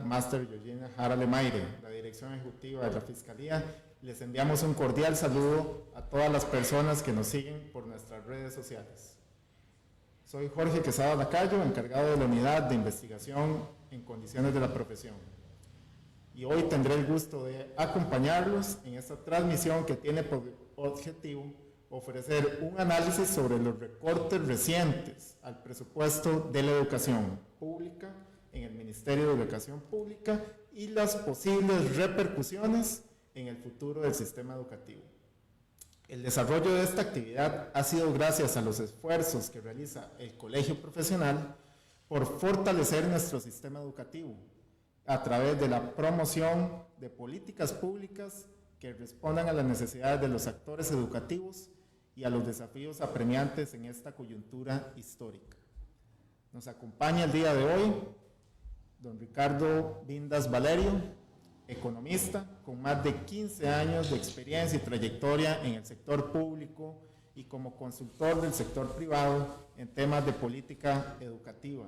Máster Georgina Jara Lemaire, la Dirección Ejecutiva de la Fiscalía. Les enviamos un cordial saludo a todas las personas que nos siguen por nuestras redes sociales. Soy Jorge Quesada Lacayo, encargado de la Unidad de Investigación en Condiciones de la Profesión. Y hoy tendré el gusto de acompañarlos en esta transmisión que tiene por objetivo ofrecer un análisis sobre los recortes recientes al presupuesto de la educación pública en el Ministerio de Educación Pública y las posibles repercusiones en el futuro del sistema educativo. El desarrollo de esta actividad ha sido gracias a los esfuerzos que realiza el Colegio Profesional por fortalecer nuestro sistema educativo a través de la promoción de políticas públicas que respondan a las necesidades de los actores educativos y a los desafíos apremiantes en esta coyuntura histórica. Nos acompaña el día de hoy don Ricardo Vindas Valerio, economista con más de 15 años de experiencia y trayectoria en el sector público y como consultor del sector privado en temas de política educativa,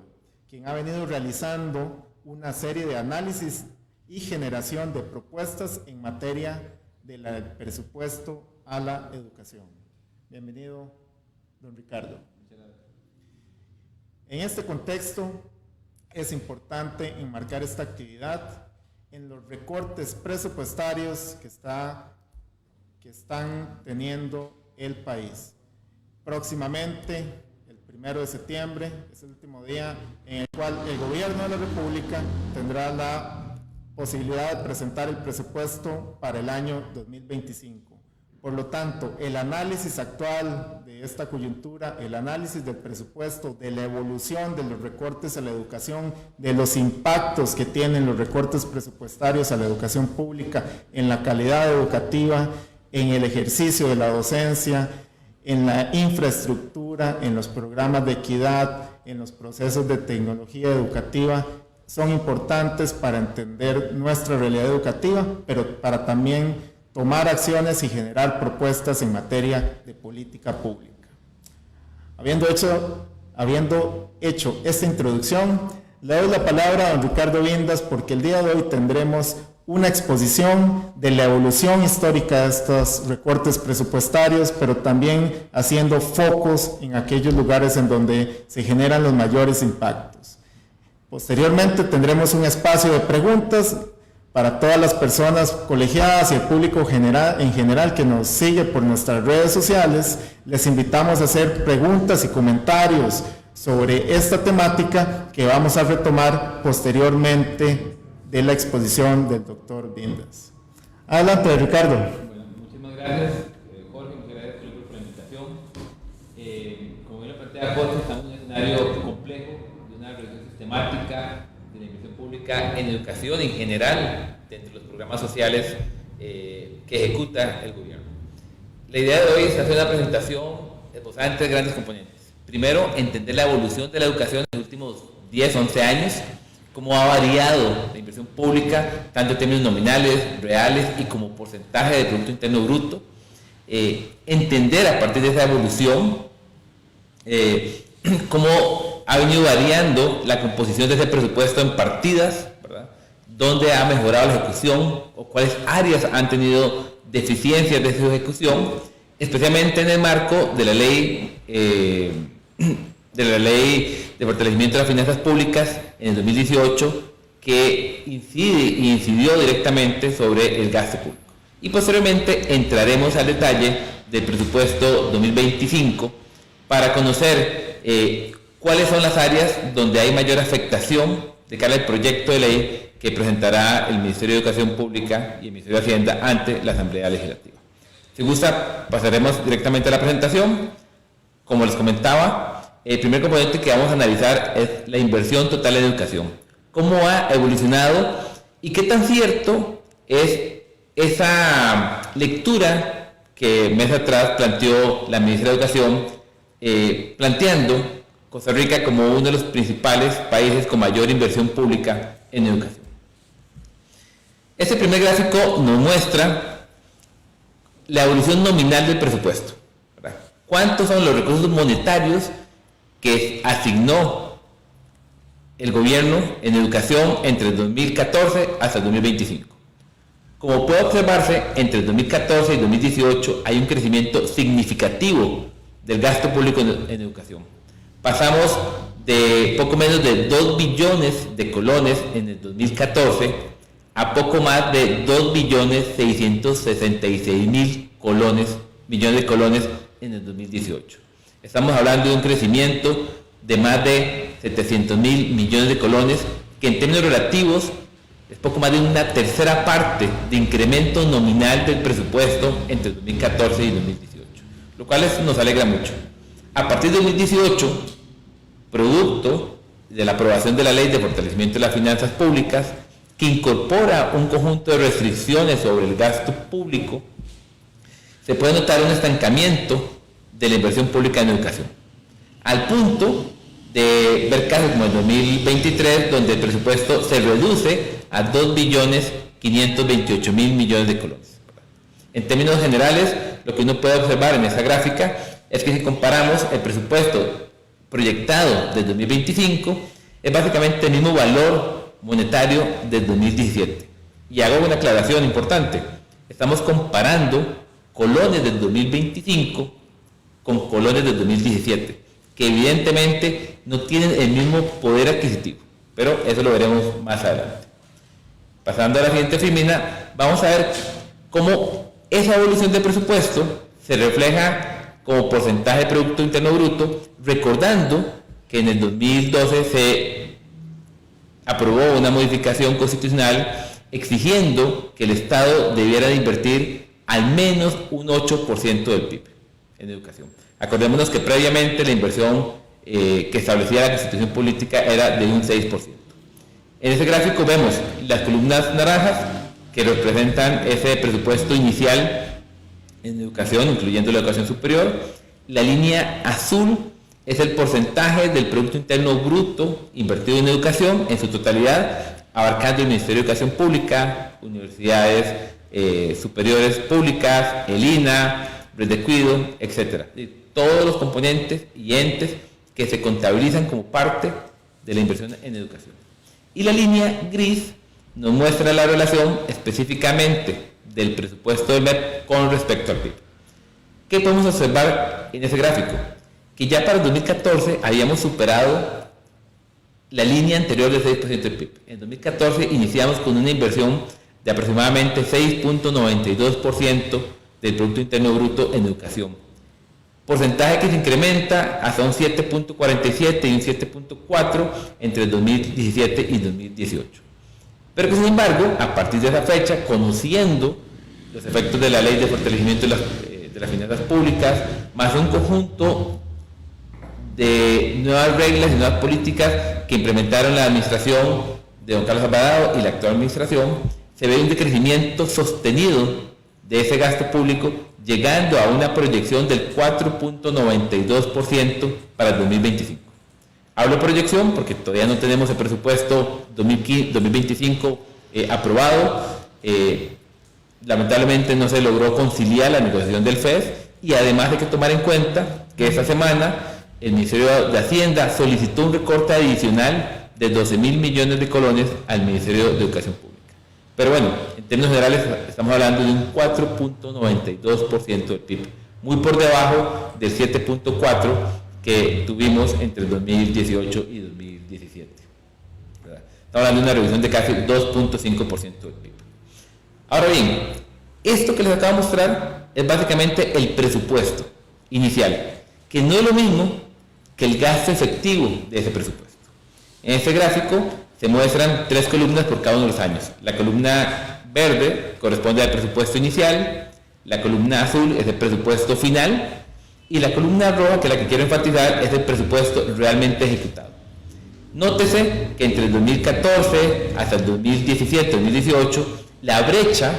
quien ha venido realizando una serie de análisis y generación de propuestas en materia del presupuesto a la educación. Bienvenido, don Ricardo. Muchas gracias. En este contexto, es importante enmarcar esta actividad en los recortes presupuestarios que están teniendo el país. Próximamente, el 1 de septiembre, es el último día en el cual el Gobierno de la República tendrá la posibilidad de presentar el presupuesto para el año 2025. Por lo tanto, el análisis actual de esta coyuntura, el análisis del presupuesto, de la evolución de los recortes a la educación, de los impactos que tienen los recortes presupuestarios a la educación pública en la calidad educativa, en el ejercicio de la docencia, en la infraestructura, en los programas de equidad, en los procesos de tecnología educativa, son importantes para entender nuestra realidad educativa, pero para también tomar acciones y generar propuestas en materia de política pública. Habiendo hecho esta introducción, le doy la palabra a don Ricardo Vindas porque el día de hoy tendremos una exposición de la evolución histórica de estos recortes presupuestarios, pero también haciendo focos en aquellos lugares en donde se generan los mayores impactos. Posteriormente tendremos un espacio de preguntas para todas las personas colegiadas y el público en general que nos sigue por nuestras redes sociales. Les invitamos a hacer preguntas y comentarios sobre esta temática que vamos a retomar posteriormente de la exposición del doctor Vindas. Adelante, Ricardo. Bueno, muchísimas gracias, Jorge, muchas gracias por la invitación. Como bien lo plantea Jorge, estamos en un escenario complejo de una revisión sistemática de la inversión pública en educación en general, dentro de los programas sociales que ejecuta el gobierno. La idea de hoy es hacer una presentación esbozada en tres grandes componentes. Primero, entender la evolución de la educación en los últimos 10, 11 años, cómo ha variado la inversión pública, tanto en términos nominales, reales y como porcentaje del Producto Interno Bruto. Entender a partir de esa evolución cómo ha venido variando la composición de ese presupuesto en partidas, ¿verdad? Dónde ha mejorado la ejecución o cuáles áreas han tenido deficiencias de su ejecución, especialmente en el marco de la ley de fortalecimiento de las finanzas públicas en el 2018, que incidió directamente sobre el gasto público. Y posteriormente entraremos al detalle del presupuesto 2025 para conocer cuáles son las áreas donde hay mayor afectación de cara al proyecto de ley que presentará el Ministerio de Educación Pública y el Ministerio de Hacienda ante la Asamblea Legislativa. Si gusta, pasaremos directamente a la presentación. Como les comentaba, el primer componente que vamos a analizar es la inversión total en educación. Cómo ha evolucionado y qué tan cierto es esa lectura que meses atrás planteó la ministra de Educación, planteando Costa Rica como uno de los principales países con mayor inversión pública en educación. Este primer gráfico nos muestra la evolución nominal del presupuesto, ¿verdad? ¿Cuántos son los recursos monetarios que asignó el gobierno en educación entre el 2014 hasta el 2025. Como puede observarse, entre el 2014 y 2018 hay un crecimiento significativo del gasto público en educación. Pasamos de poco menos de 2 billones de colones en el 2014 a poco más de 2.666.000 millones de colones en el 2018. Estamos hablando de un crecimiento de más de 700.000 millones de colones, que en términos relativos es poco más de una tercera parte de incremento nominal del presupuesto entre 2014 y 2018, lo cual nos alegra mucho. A partir de 2018, producto de la aprobación de la Ley de Fortalecimiento de las Finanzas Públicas, que incorpora un conjunto de restricciones sobre el gasto público, se puede notar un estancamiento de la inversión pública en educación, al punto de ver casos como el 2023, donde el presupuesto se reduce a 2.528.000 millones de colones. En términos generales, lo que uno puede observar en esta gráfica es que si comparamos el presupuesto proyectado del 2025, es básicamente el mismo valor monetario del 2017. Y hago una aclaración importante: estamos comparando colones del 2025 con colones del 2017, que evidentemente no tienen el mismo poder adquisitivo, pero eso lo veremos más adelante. Pasando a la siguiente filmina, vamos a ver cómo esa evolución del presupuesto se refleja como porcentaje de Producto Interno Bruto, recordando que en el 2012 se aprobó una modificación constitucional exigiendo que el Estado debiera de invertir al menos un 8% del PIB en educación. Acordémonos que previamente la inversión que establecía la Constitución Política era de un 6%. En ese gráfico vemos las columnas naranjas que representan ese presupuesto inicial en educación, incluyendo la educación superior. La línea azul es el porcentaje del Producto Interno Bruto invertido en educación en su totalidad, abarcando el Ministerio de Educación Pública, universidades superiores públicas, el INA, Red de Cuido, etc. Todos los componentes y entes que se contabilizan como parte de la inversión en educación. Y la línea gris nos muestra la relación específicamente del presupuesto del MEP con respecto al PIB. ¿Qué podemos observar en ese gráfico? Que ya para el 2014 habíamos superado la línea anterior del 6% del PIB. En 2014 iniciamos con una inversión de aproximadamente 6.92% del Producto Interno Bruto en educación. Porcentaje que se incrementa hasta un 7.47 y un 7.4 entre el 2017 y 2018. Pero que sin embargo, a partir de esa fecha, conociendo los efectos de la Ley de Fortalecimiento de las Finanzas Públicas, más un conjunto de nuevas reglas y nuevas políticas que implementaron la administración de don Carlos Alvarado y la actual administración, se ve un decrecimiento sostenido de ese gasto público, llegando a una proyección del 4.92% para el 2025. Hablo de proyección porque todavía no tenemos el presupuesto 2025 aprobado. Lamentablemente no se logró conciliar la negociación del FES, y además hay que tomar en cuenta que esta semana el Ministerio de Hacienda solicitó un recorte adicional de 12.000 millones de colones al Ministerio de Educación Pública. Pero bueno, en términos generales estamos hablando de un 4.92% del PIB, muy por debajo del 7.4% que tuvimos entre el 2018 y 2017. ¿Verdad? Estamos hablando de una reducción de casi 2.5% del PIB. Ahora bien, esto que les acabo de mostrar es básicamente el presupuesto inicial, que no es lo mismo que el gasto efectivo de ese presupuesto. En este gráfico se muestran 3 columnas por cada uno de los años. La columna verde corresponde al presupuesto inicial, la columna azul es el presupuesto final, y la columna roja, que es la que quiero enfatizar, es el presupuesto realmente ejecutado. Nótese que entre el 2014 hasta el 2017-2018, la brecha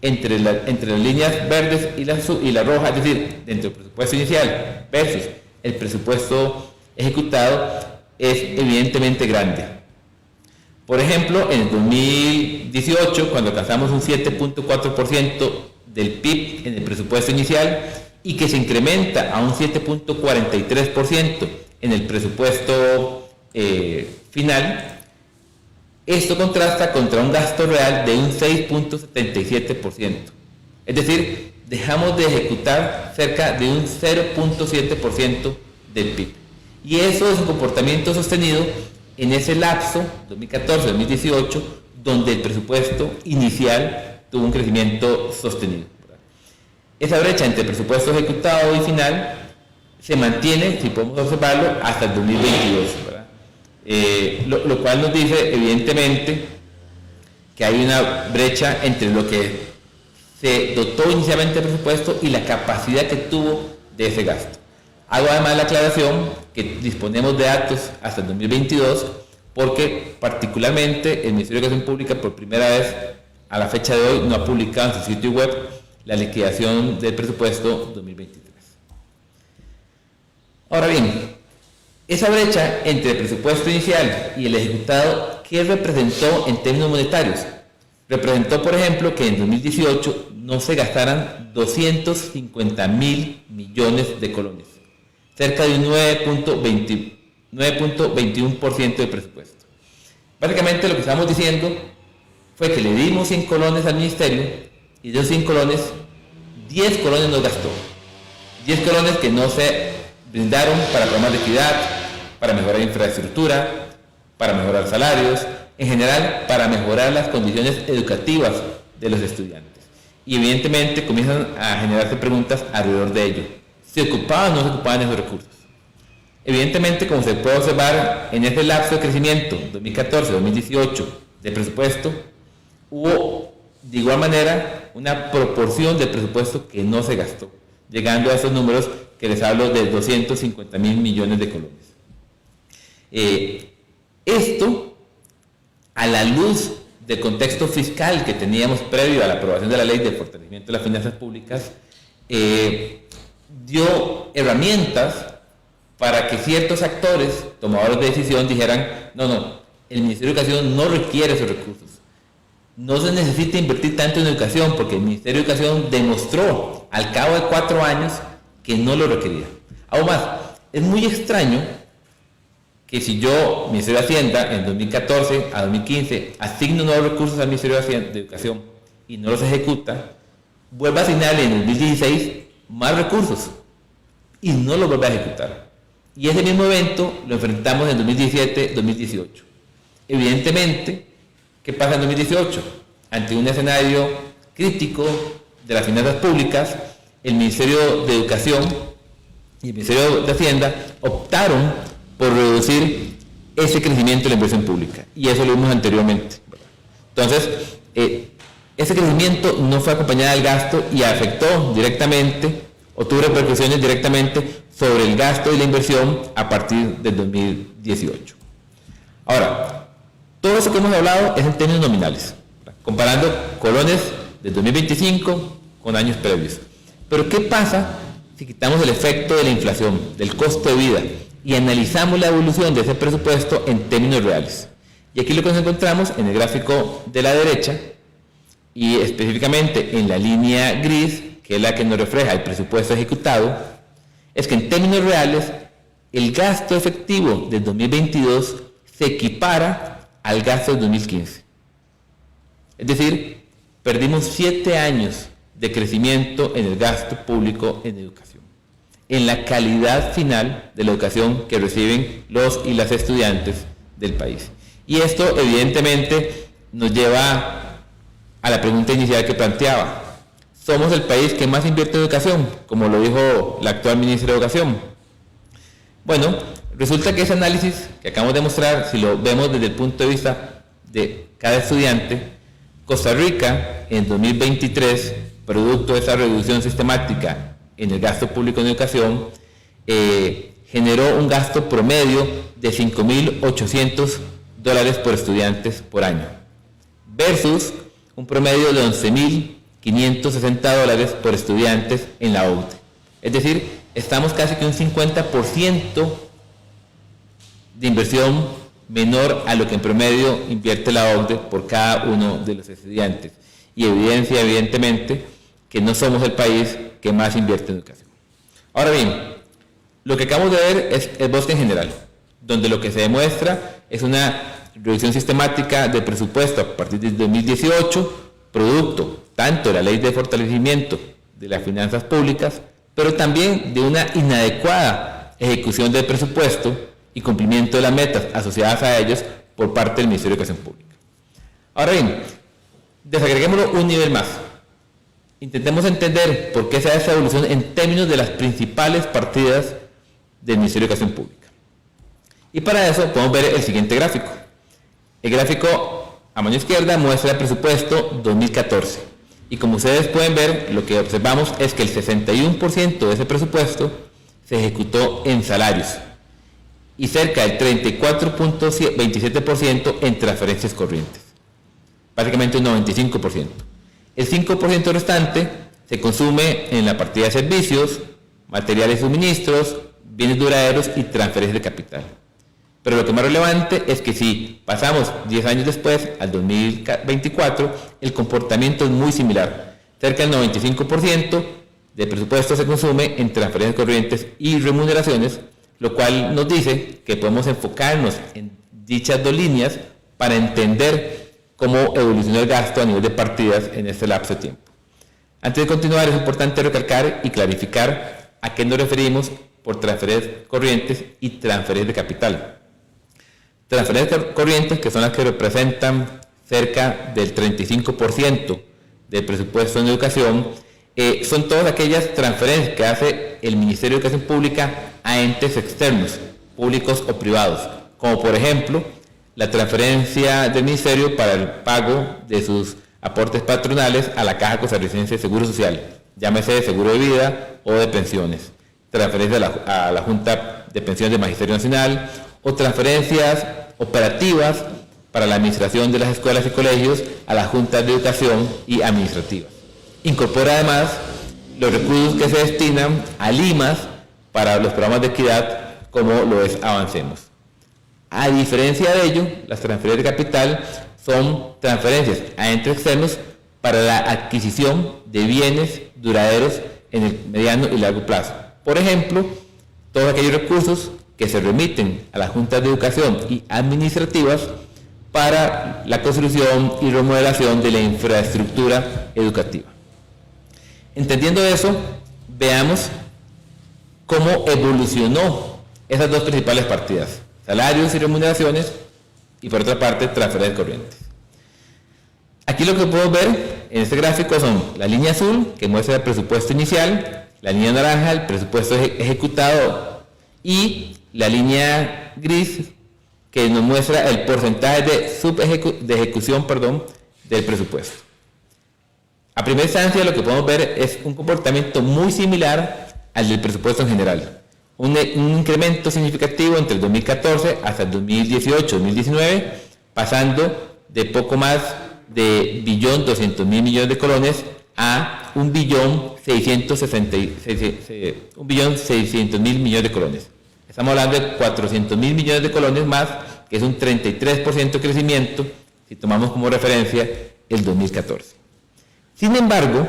entre las líneas verdes y la roja, es decir, dentro del presupuesto inicial versus el presupuesto ejecutado, es evidentemente grande. Por ejemplo, en el 2018, cuando alcanzamos un 7.4% del PIB en el presupuesto inicial y que se incrementa a un 7.43% en el presupuesto final. Esto contrasta contra un gasto real de un 6.77%. Es decir, dejamos de ejecutar cerca de un 0.7% del PIB. Y eso es un comportamiento sostenido en ese lapso, 2014-2018, donde el presupuesto inicial tuvo un crecimiento sostenido. Esa brecha entre presupuesto ejecutado y final se mantiene, si podemos observarlo, hasta el 2022. Lo cual nos dice, evidentemente, que hay una brecha entre lo que se dotó inicialmente el presupuesto y la capacidad que tuvo de ese gasto. Hago además la aclaración que disponemos de datos hasta el 2022 porque particularmente el Ministerio de Educación Pública por primera vez a la fecha de hoy no ha publicado en su sitio web la liquidación del presupuesto 2023. Ahora bien, esa brecha entre el presupuesto inicial y el ejecutado, ¿qué representó en términos monetarios? Representó, por ejemplo, que en 2018 no se gastaran 250.000 millones de colones, cerca de un 9.21% del presupuesto. Básicamente lo que estamos diciendo fue que le dimos 100 colones al ministerio y de esos 100 colones, 10 colones nos gastó. 10 colones que no se brindaron para programas de equidad, para mejorar infraestructura, para mejorar salarios, en general para mejorar las condiciones educativas de los estudiantes. Y evidentemente comienzan a generarse preguntas alrededor de ello. ¿Se ocupaban o no se ocupaban esos recursos? Evidentemente, como se puede observar en este lapso de crecimiento 2014-2018 de presupuesto, hubo de igual manera una proporción del presupuesto que no se gastó, llegando a esos números que les hablo de 250.000 millones de colones. Esto, a la luz del contexto fiscal que teníamos previo a la aprobación de la Ley de Fortalecimiento de las Finanzas Públicas, dio herramientas para que ciertos actores, tomadores de decisión, dijeran, no, el Ministerio de Educación no requiere esos recursos. No se necesita invertir tanto en educación porque el Ministerio de Educación demostró al cabo de 4 años que no lo requería. Aún más, es muy extraño que si yo, Ministerio de Hacienda, en 2014 a 2015, asigno nuevos recursos al Ministerio de Educación y no los ejecuta, vuelva a asignarle en 2016 más recursos y no los vuelve a ejecutar. Y ese mismo evento lo enfrentamos en 2017-2018. Evidentemente, ¿qué pasa en 2018? Ante un escenario crítico de las finanzas públicas, el Ministerio de Educación y el Ministerio de Hacienda optaron por reducir ese crecimiento de la inversión pública. Y eso lo vimos anteriormente. Entonces, ese crecimiento no fue acompañado del gasto y afectó directamente o tuvo repercusiones directamente sobre el gasto y la inversión a partir del 2018. Ahora, todo eso que hemos hablado es en términos nominales, comparando colones del 2025 con años previos. Pero ¿qué pasa si quitamos el efecto de la inflación, del costo de vida, y analizamos la evolución de ese presupuesto en términos reales? Y aquí lo que nos encontramos en el gráfico de la derecha, y específicamente en la línea gris, que es la que nos refleja el presupuesto ejecutado, es que en términos reales, el gasto efectivo del 2022 se equipara al gasto del 2015. Es decir, perdimos 7 años de crecimiento en el gasto público en educación, en la calidad final de la educación que reciben los y las estudiantes del país. Y esto evidentemente nos lleva a la pregunta inicial que planteaba. ¿Somos el país que más invierte en educación? Como lo dijo la actual ministra de Educación. Bueno, resulta que ese análisis que acabamos de mostrar, si lo vemos desde el punto de vista de cada estudiante, Costa Rica en 2023, producto de esa reducción sistemática en el gasto público en educación, generó un gasto promedio de $5.800 por estudiantes por año, versus un promedio de $11.560 por estudiantes en la OCDE. Es decir, estamos casi que un 50% de inversión menor a lo que en promedio invierte la OCDE por cada uno de los estudiantes. Y evidencia, evidentemente, que no somos el país que más invierte en educación. Ahora bien, lo que acabamos de ver es el bosque en general. donde lo que se demuestra es una reducción sistemática del presupuesto a partir de 2018, producto tanto de la Ley de Fortalecimiento de las Finanzas Públicas, pero también de una inadecuada ejecución del presupuesto y cumplimiento de las metas asociadas a ellos por parte del Ministerio de Educación Pública. Ahora bien, desagreguémoslo un nivel más. Intentemos entender por qué se da esa evolución en términos de las principales partidas del Ministerio de Educación Pública. Y para eso podemos ver el siguiente gráfico. El gráfico a mano izquierda muestra el presupuesto 2014. Y como ustedes pueden ver, lo que observamos es que el 61% de ese presupuesto se ejecutó en salarios y cerca del 34.27% en transferencias corrientes. Básicamente un 95%. El 5% restante se consume en la partida de servicios, materiales y suministros, bienes duraderos y transferencias de capital. Pero lo que más relevante es que si pasamos 10 años después, al 2024, el comportamiento es muy similar. Cerca del 95% del presupuesto se consume en transferencias corrientes y remuneraciones, lo cual nos dice que podemos enfocarnos en dichas dos líneas para entender cómo evolucionó el gasto a nivel de partidas en este lapso de tiempo. Antes de continuar, es importante recalcar y clarificar a qué nos referimos por transferencias corrientes y transferencias de capital. Transferencias corrientes, que son las que representan cerca del 35% del presupuesto en educación, son todas aquellas transferencias que hace el Ministerio de Educación Pública a entes externos, públicos o privados, como por ejemplo la transferencia del Ministerio para el pago de sus aportes patronales a la Caja Costarricense de Seguro Social, llámese de seguro de vida o de pensiones, transferencias a la Junta de Pensiones del Magisterio Nacional o transferencias operativas para la administración de las escuelas y colegios a las juntas de educación y administrativas. Incorpora además los recursos que se destinan a limas para los programas de equidad como lo es Avancemos. A diferencia de ello, las transferencias de capital son transferencias a entes externos para la adquisición de bienes duraderos en el mediano y largo plazo. Por ejemplo, todos aquellos recursos que se remiten a las juntas de educación y administrativas para la construcción y remodelación de la infraestructura educativa. Entendiendo eso, veamos cómo evolucionó esas dos principales partidas, salarios y remuneraciones, y por otra parte, transferencias corrientes. Aquí lo que podemos ver en este gráfico son la línea azul, que muestra el presupuesto inicial, la línea naranja, el presupuesto ejecutado, y la línea gris, que nos muestra el porcentaje de ejecución del presupuesto. A primera instancia, lo que podemos ver es un comportamiento muy similar al del presupuesto en general. Un incremento significativo entre el 2014 hasta el 2018-2019, pasando de poco más de 1.200.000 millones de colones a 1.600.000 millones de colones. Estamos hablando de 400.000 millones de colones más, que es un 33% de crecimiento, si tomamos como referencia el 2014. Sin embargo,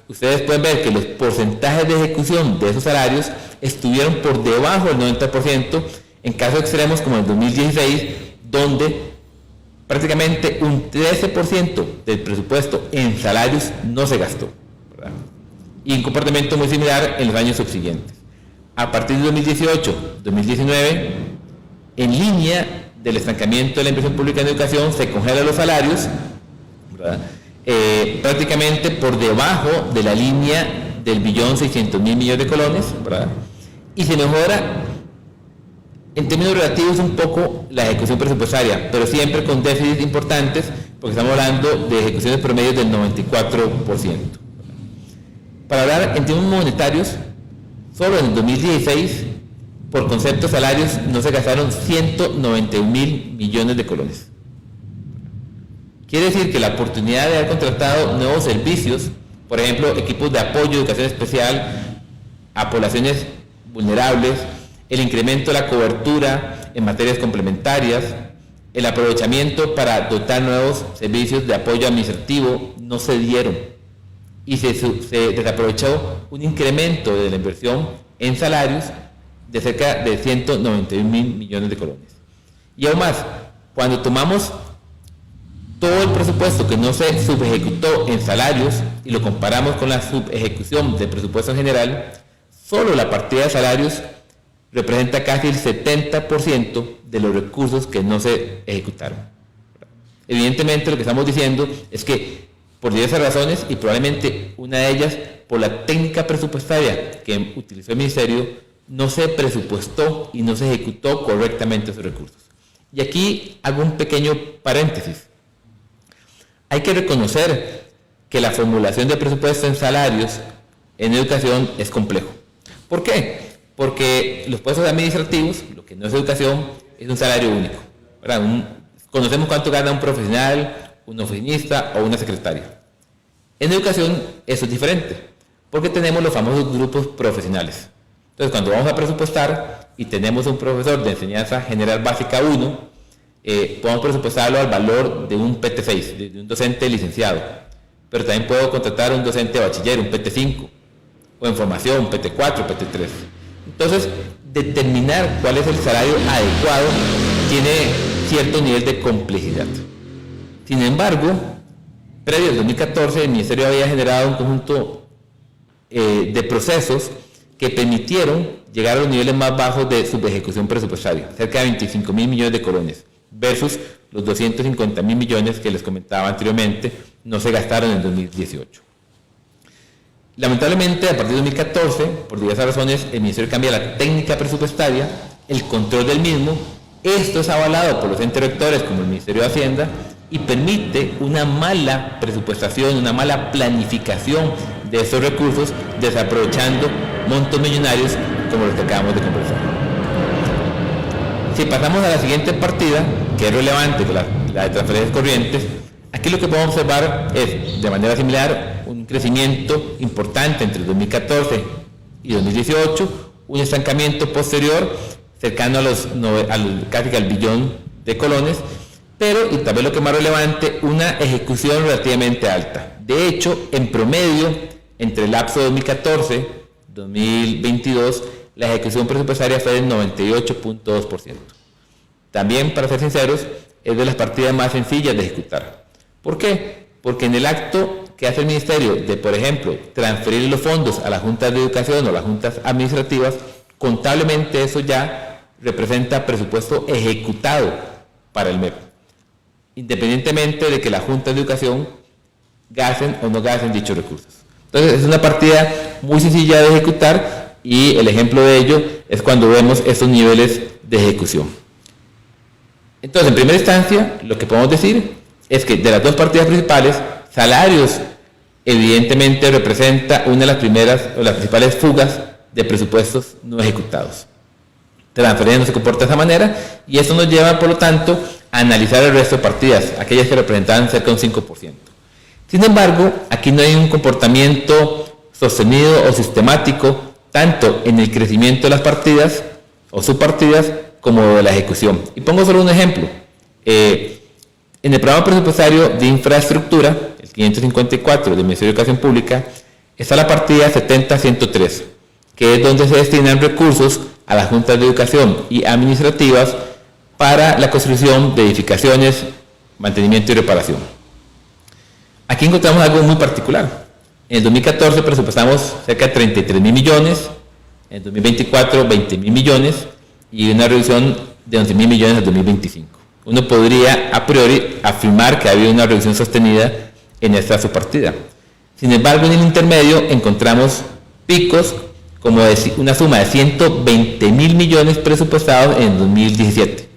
ustedes pueden ver que los porcentajes de ejecución de esos salarios estuvieron por debajo del 90%, en casos extremos como el 2016, donde prácticamente un 13% del presupuesto en salarios no se gastó, ¿verdad? Y un comportamiento muy similar en los años subsiguientes. A partir de 2018-2019, en línea del estancamiento de la inversión pública en educación, se congelan los salarios, ¿verdad? Prácticamente por debajo de la línea del 1.600.000 millones de colones, ¿verdad? Y se mejora en términos relativos un poco la ejecución presupuestaria, pero siempre con déficits importantes, porque estamos hablando de ejecuciones promedios del 94%. Para hablar en términos monetarios, solo en el 2016, por concepto de salarios, no se gastaron 191.000 millones de colones. Quiere decir que la oportunidad de haber contratado nuevos servicios, por ejemplo, equipos de apoyo, educación especial, a poblaciones vulnerables, el incremento de la cobertura en materias complementarias, el aprovechamiento para dotar nuevos servicios de apoyo administrativo, no se dieron. Y se desaprovechó un incremento de la inversión en salarios de cerca de 191.000 millones de colones. Y aún más, cuando tomamos todo el presupuesto que no se subejecutó en salarios y lo comparamos con la subejecución del presupuesto en general, solo la partida de salarios representa casi el 70% de los recursos que no se ejecutaron. Evidentemente lo que estamos diciendo es que por diversas razones, y probablemente una de ellas por la técnica presupuestaria que utilizó el Ministerio, no se presupuestó y no se ejecutó correctamente esos recursos. Y aquí hago un pequeño paréntesis. Hay que reconocer que la formulación de presupuesto en salarios en educación es complejo. ¿Por qué? Porque los puestos administrativos, lo que no es educación, es un salario único, ¿verdad? Conocemos cuánto gana un profesional, un oficinista o una secretaria. En educación eso es diferente, porque tenemos los famosos grupos profesionales. Entonces, cuando vamos a presupuestar y tenemos un profesor de enseñanza general básica 1, podemos presupuestarlo al valor de un PT6, de un docente licenciado. Pero también puedo contratar un docente de bachiller, un PT5, o en formación, un PT4, PT3. Entonces, determinar cuál es el salario adecuado tiene cierto nivel de complejidad. Sin embargo, previo al 2014, el Ministerio había generado un conjunto de procesos que permitieron llegar a los niveles más bajos de subejecución presupuestaria, cerca de 25.000 millones de colones, versus los 250.000 millones que les comentaba anteriormente, no se gastaron en 2018. Lamentablemente, a partir de 2014, por diversas razones, el Ministerio cambia la técnica presupuestaria, el control del mismo. Esto es avalado por los entes rectores como el Ministerio de Hacienda y permite una mala presupuestación, una mala planificación de estos recursos, desaprovechando montos millonarios como los que acabamos de conversar. Si pasamos a la siguiente partida, que es relevante, la de transferencias corrientes, aquí lo que podemos observar es, de manera similar, un crecimiento importante entre 2014 y 2018, un estancamiento posterior cercano casi al billón de colones, pero, y tal vez lo que es más relevante, una ejecución relativamente alta. De hecho, en promedio, entre el lapso 2014-2022, la ejecución presupuestaria fue del 98.2%. También, para ser sinceros, es de las partidas más sencillas de ejecutar. ¿Por qué? Porque en el acto que hace el Ministerio de, por ejemplo, transferir los fondos a las juntas de educación o a las juntas administrativas, contablemente eso ya representa presupuesto ejecutado para el MEP, independientemente de que las juntas de educación gasten o no gasten dichos recursos. Entonces, es una partida muy sencilla de ejecutar y el ejemplo de ello es cuando vemos estos niveles de ejecución. Entonces, en primera instancia, lo que podemos decir es que de las dos partidas principales, salarios evidentemente representa una de las primeras o las principales fugas de presupuestos no ejecutados. Transferencia no se comporta de esa manera y eso nos lleva, por lo tanto, a analizar el resto de partidas, aquellas que representaban cerca de un 5%. Sin embargo, aquí no hay un comportamiento sostenido o sistemático, tanto en el crecimiento de las partidas o subpartidas, como de la ejecución. Y pongo solo un ejemplo. En el programa presupuestario de infraestructura, el 554 del Ministerio de Educación Pública, está la partida 70-103, que es donde se destinan recursos a las juntas de educación y administrativas para la construcción de edificaciones, mantenimiento y reparación. Aquí encontramos algo muy particular. En el 2014 presupuestamos cerca de 33.000 millones, en el 2024 20.000 millones y una reducción de 11.000 millones en 2025. Uno podría a priori afirmar que ha habido una reducción sostenida en esta subpartida. Sin embargo, en el intermedio encontramos picos como una suma de 120.000 millones presupuestados en el 2017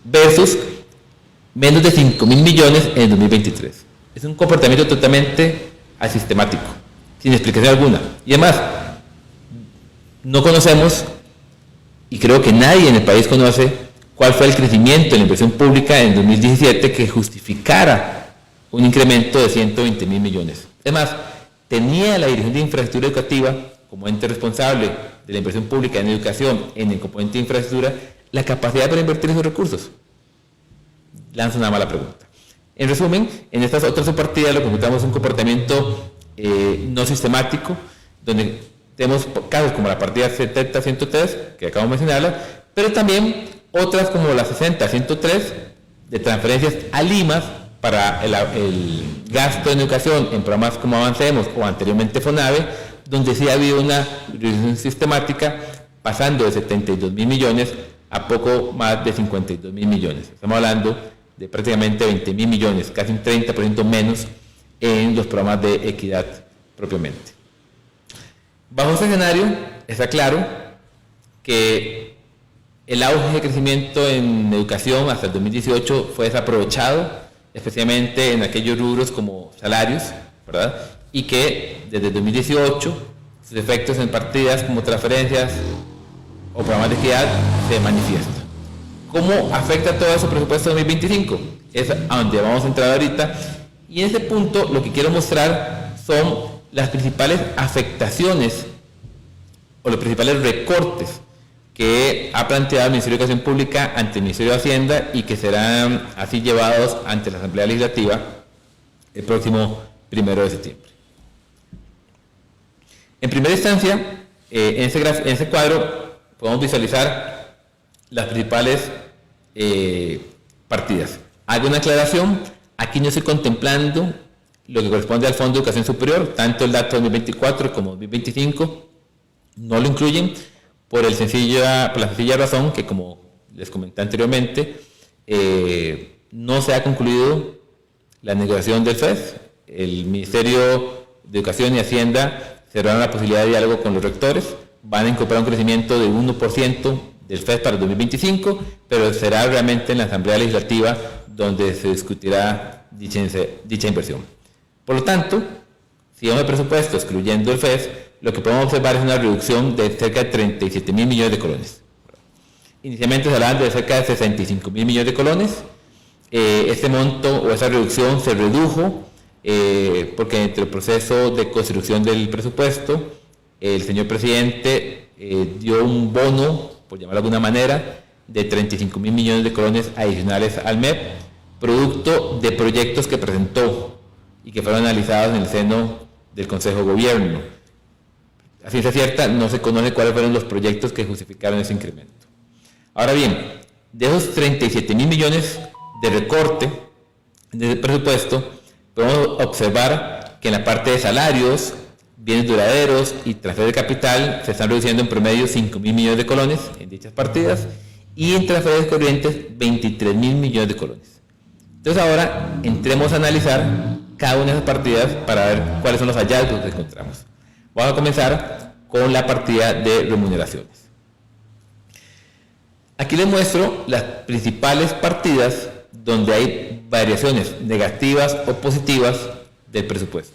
versus menos de 5.000 millones en el 2023. Es un comportamiento totalmente asistemático, sin explicación alguna. Y además, no conocemos, y creo que nadie en el país conoce, cuál fue el crecimiento de la inversión pública en 2017 que justificara un incremento de 120.000 millones. Es más, tenía la Dirección de Infraestructura Educativa, como ente responsable de la inversión pública en educación, en el componente de infraestructura, la capacidad para invertir esos recursos. Lanzo una mala pregunta. En resumen, en estas otras subpartidas lo que encontramos es un comportamiento no sistemático, donde tenemos casos como la partida 70-103, que acabo de mencionarla, pero también otras como la 60-103 de transferencias a Limas para el gasto en educación en programas como Avancemos o anteriormente FONAVE, donde sí ha habido una reducción sistemática pasando de 72.000 millones a poco más de 52.000 millones. Estamos hablando de prácticamente 20.000 millones, casi un 30% menos en los programas de equidad propiamente. Bajo ese escenario, está claro que el auge de crecimiento en educación hasta el 2018 fue desaprovechado, especialmente en aquellos rubros como salarios, ¿verdad? Y que desde el 2018 sus efectos en partidas como transferencias o programas de equidad se manifiestan. ¿Cómo afecta todo eso presupuesto 2025? Es a donde vamos a entrar ahorita. Y en ese punto lo que quiero mostrar son las principales afectaciones o los principales recortes que ha planteado el Ministerio de Educación Pública ante el Ministerio de Hacienda y que serán así llevados ante la Asamblea Legislativa el próximo 1 de septiembre. En primera instancia, en ese cuadro podemos visualizar las principales partidas. Hago una aclaración, aquí no estoy contemplando lo que corresponde al Fondo de Educación Superior, tanto el dato 2024 como 2025 no lo incluyen por la sencilla razón que, como les comenté anteriormente, no se ha concluido la negociación del FES. El Ministerio de Educación y Hacienda cerraron la posibilidad de diálogo con los rectores, van a incorporar un crecimiento de 1% del FES para el 2025, pero será realmente en la Asamblea Legislativa donde se discutirá dicha inversión. Por lo tanto, si vemos el presupuesto excluyendo el FES, lo que podemos observar es una reducción de cerca de 37.000 millones de colones. Inicialmente se hablaban de cerca de 65.000 millones de colones. Este monto o esa reducción se redujo porque entre el proceso de construcción del presupuesto, el señor presidente dio un bono, por llamarlo de alguna manera, de 35.000 millones de colones adicionales al MEP, producto de proyectos que presentó y que fueron analizados en el seno del Consejo de Gobierno. A ciencia cierta, no se conoce cuáles fueron los proyectos que justificaron ese incremento. Ahora bien, de esos 37.000 millones de recorte del presupuesto, podemos observar que en la parte de salarios, bienes duraderos y transferencias de capital se están reduciendo en promedio 5.000 millones de colones en dichas partidas y en transferencias corrientes 23.000 millones de colones. Entonces ahora entremos a analizar cada una de esas partidas para ver cuáles son los hallazgos que encontramos. Vamos a comenzar con la partida de remuneraciones. Aquí les muestro las principales partidas donde hay variaciones negativas o positivas del presupuesto.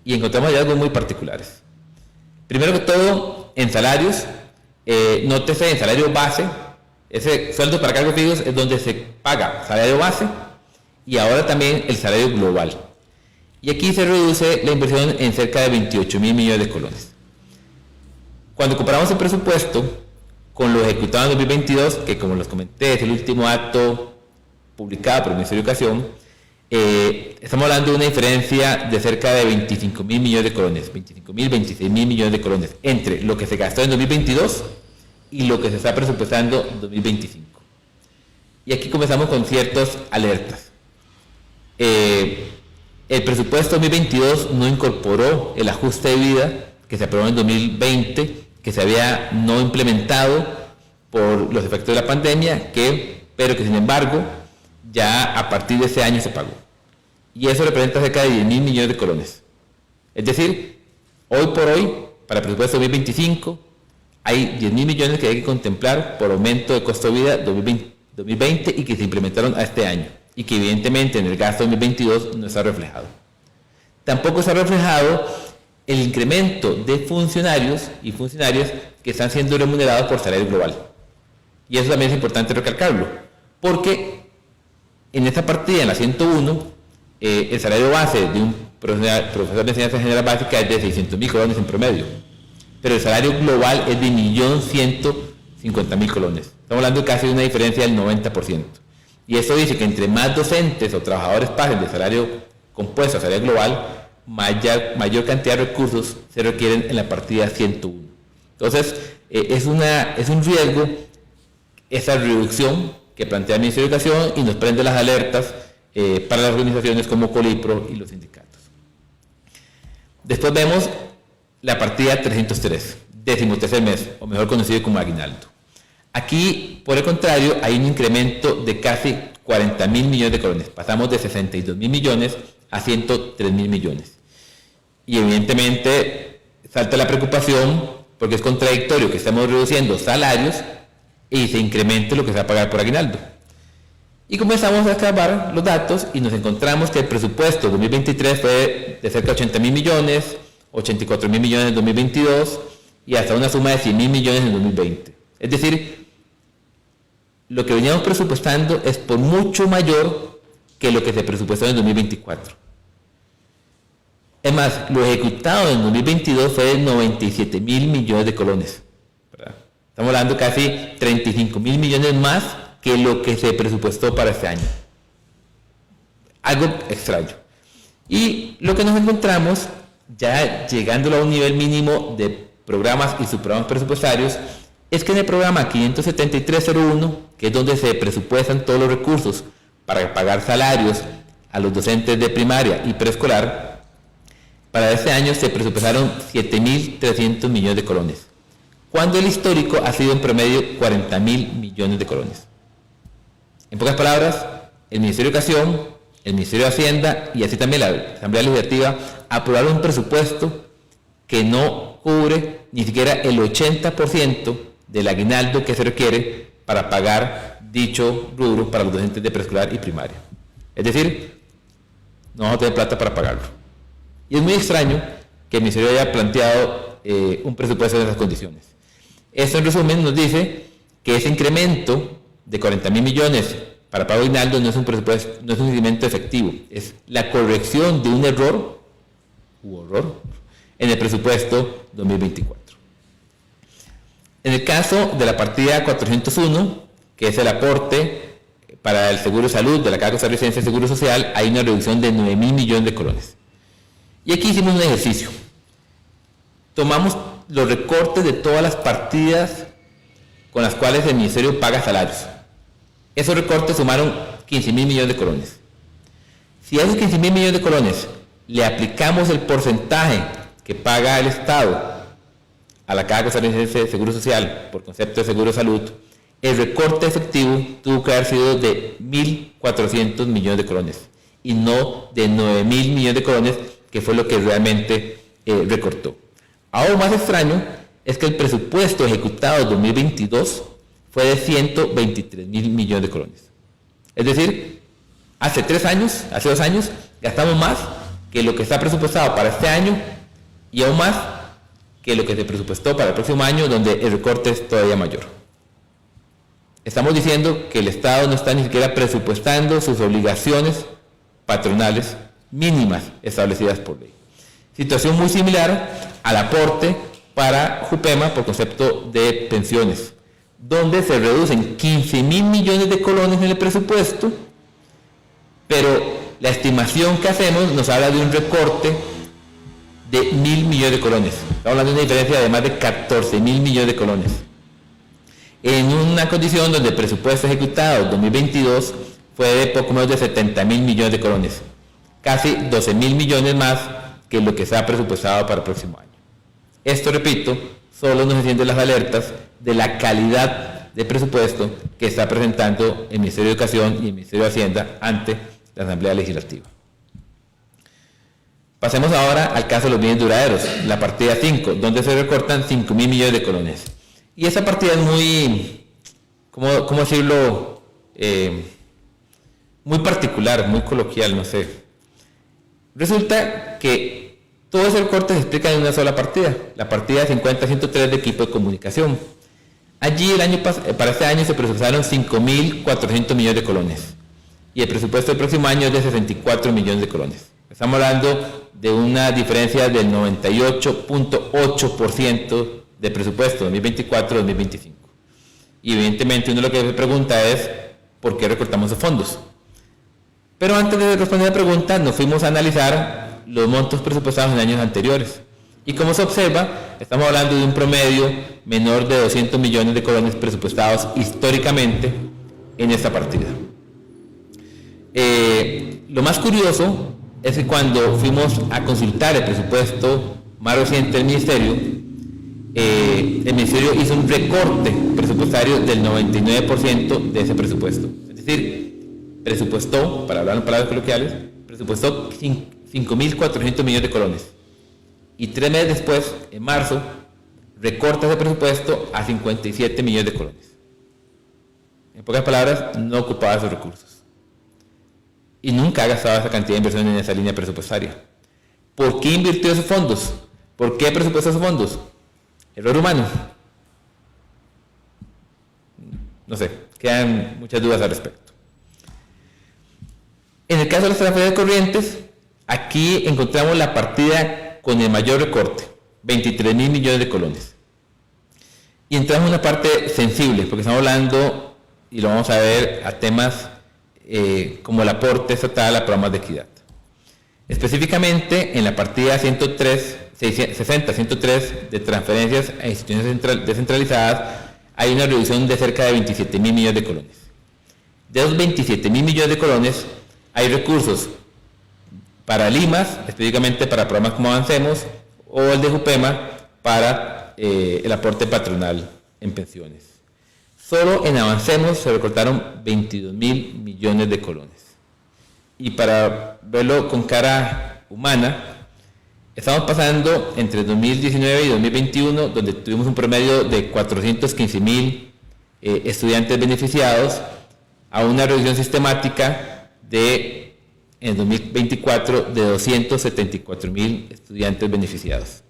Y encontramos hallazgos muy particulares. Primero que todo, en salarios, nótese en salario base, ese sueldo para cargos fijos es donde se paga salario base y ahora también el salario global. Y aquí se reduce la inversión en cerca de 28.000 millones de colones. Cuando comparamos el presupuesto con lo ejecutado en 2022, que como les comenté es el último acto publicado por el Ministerio de Educación, estamos hablando de una diferencia de cerca de 25.000 millones de colones, 26.000 millones de colones, entre lo que se gastó en 2022 y lo que se está presupuestando en 2025. Y aquí comenzamos con ciertas alertas. El presupuesto 2022 no incorporó el ajuste de vida que se aprobó en 2020, que se había no implementado por los efectos de la pandemia, pero que sin embargo ya a partir de ese año se pagó. Y eso representa cerca de 10.000 millones de colones. Es decir, hoy por hoy, para el presupuesto 2025, hay 10.000 millones que hay que contemplar por aumento de costo de vida 2020 y que se implementaron a este año, y que evidentemente en el gasto 2022 no está reflejado. Tampoco está reflejado el incremento de funcionarios y funcionarias que están siendo remunerados por salario global. Y eso también es importante recalcarlo, porque en esta partida, en la 101, el salario base de un profesor de enseñanza general básica es de 600.000 colones en promedio, pero el salario global es de 1.150.000 colones. Estamos hablando de casi una diferencia del 90%. Y eso dice que entre más docentes o trabajadores paguen de salario compuesto a salario global, mayor cantidad de recursos se requieren en la partida 101. Entonces, es un riesgo esa reducción que plantea el Ministerio de Educación y nos prende las alertas para las organizaciones como Colipro y los sindicatos. Después vemos la partida 303, 13º mes, o mejor conocido como aguinaldo. Aquí, por el contrario, hay un incremento de casi 40.000 millones de colones. Pasamos de 62.000 millones a 103.000 millones. Y evidentemente salta la preocupación porque es contradictorio que estamos reduciendo salarios y se incremente lo que se va a pagar por aguinaldo. Y comenzamos a escarbar los datos y nos encontramos que el presupuesto 2023 fue de cerca de 80.000 millones, 84.000 millones en 2022 y hasta una suma de 100.000 millones en 2020. Es decir, lo que veníamos presupuestando es por mucho mayor que lo que se presupuestó en 2024. Es más, lo ejecutado en 2022 fue de 97.000 millones de colones, ¿verdad? Estamos hablando casi 35.000 millones más que lo que se presupuestó para este año. Algo extraño. Y lo que nos encontramos, ya llegándolo a un nivel mínimo de programas y subprogramas presupuestarios, es que en el programa 57301, que es donde se presupuestan todos los recursos para pagar salarios a los docentes de primaria y preescolar, para este año se presupuestaron 7.300 millones de colones, cuando el histórico ha sido en promedio 40.000 millones de colones. En pocas palabras, el Ministerio de Educación, el Ministerio de Hacienda y así también la Asamblea Legislativa aprobaron un presupuesto que no cubre ni siquiera el 80% del aguinaldo que se requiere para pagar dicho rubro para los docentes de preescolar y primaria. Es decir, no vamos a tener plata para pagarlo. Y es muy extraño que el Ministerio haya planteado un presupuesto en esas condiciones. Esto en resumen nos dice que ese incremento de 40.000 millones para pago de aguinaldo no es un presupuesto, no es un incremento efectivo, es la corrección de un error en el presupuesto 2024. En el caso de la partida 401, que es el aporte para el seguro de salud de la Caja Costarricense de Seguro Social, hay una reducción de 9.000 millones de colones. Y aquí hicimos un ejercicio. Tomamos los recortes de todas las partidas con las cuales el Ministerio paga salarios. Esos recortes sumaron 15.000 millones de colones. Si a esos 15.000 millones de colones le aplicamos el porcentaje que paga el Estado a la Caja Costarricense de Seguro Social por concepto de seguro de salud, el recorte efectivo tuvo que haber sido de 1.400 millones de colones y no de 9.000 millones de colones, que fue lo que realmente recortó. Aún más extraño es que el presupuesto ejecutado en 2022 fue de 123.000 millones de colones. Es decir, hace 2 años, gastamos más que lo que está presupuestado para este año y aún más que lo que se presupuestó para el próximo año, donde el recorte es todavía mayor. Estamos diciendo que el Estado no está ni siquiera presupuestando sus obligaciones patronales mínimas establecidas por ley. Situación muy similar al aporte para JUPEMA por concepto de pensiones, donde se reducen 15.000 millones de colones en el presupuesto, pero la estimación que hacemos nos habla de un recorte de 1.000 millones de colones. Estamos hablando de una diferencia de más de 14.000 millones de colones. En una condición donde el presupuesto ejecutado 2022 fue de poco menos de 70.000 millones de colones, casi 12.000 millones más que lo que se ha presupuestado para el próximo año. Esto, repito, solo nos enciende las alertas de la calidad de presupuesto que está presentando el Ministerio de Educación y el Ministerio de Hacienda ante la Asamblea Legislativa. Pasemos ahora al caso de los bienes duraderos, la partida 5, donde se recortan 5.000 millones de colones. Y esa partida es muy, ¿cómo decirlo? Muy particular, muy coloquial, no sé. Resulta que todo ese recorte se explica en una sola partida, la partida 50-103 de equipo de comunicación. Allí para este año se presupuestaron 5.400 millones de colones y el presupuesto del próximo año es de 64 millones de colones. Estamos hablando de una diferencia del 98.8% de presupuesto 2024-2025. Y evidentemente uno lo que se pregunta es ¿por qué recortamos esos fondos? Pero antes de responder la pregunta nos fuimos a analizar los montos presupuestados en años anteriores. Y como se observa, estamos hablando de un promedio menor de 200 millones de colones presupuestados históricamente en esta partida. Lo más curioso es que cuando fuimos a consultar el presupuesto más reciente del Ministerio, el Ministerio hizo un recorte presupuestario del 99% de ese presupuesto. Es decir, presupuestó, para hablar en palabras coloquiales, presupuestó 5.400 millones de colones. Y 3 meses después, en marzo, recorta ese presupuesto a 57 millones de colones. En pocas palabras, no ocupaba esos recursos. Y nunca ha gastado esa cantidad de inversión en esa línea presupuestaria. ¿Por qué invirtió esos fondos? ¿Por qué presupuestó esos fondos? Error humano. No sé, quedan muchas dudas al respecto. En el caso de las transferencias corrientes, aquí encontramos la partida con el mayor recorte, 23.000 millones de colones. Y entramos en una parte sensible, porque estamos hablando, y lo vamos a ver, a temas como el aporte estatal a programas de equidad. Específicamente en la partida 60-103 de transferencias a instituciones descentralizadas hay una reducción de cerca de 27.000 millones de colones. De esos 27.000 millones de colones hay recursos para Limas, específicamente para programas como Avancemos, o el de Jupema para el aporte patronal en pensiones. Solo en Avancemos se recortaron 22.000 millones de colones. Y para verlo con cara humana, estamos pasando entre 2019 y 2021, donde tuvimos un promedio de 415.000 estudiantes beneficiados, a una reducción sistemática de, en 2024, de 274.000 estudiantes beneficiados.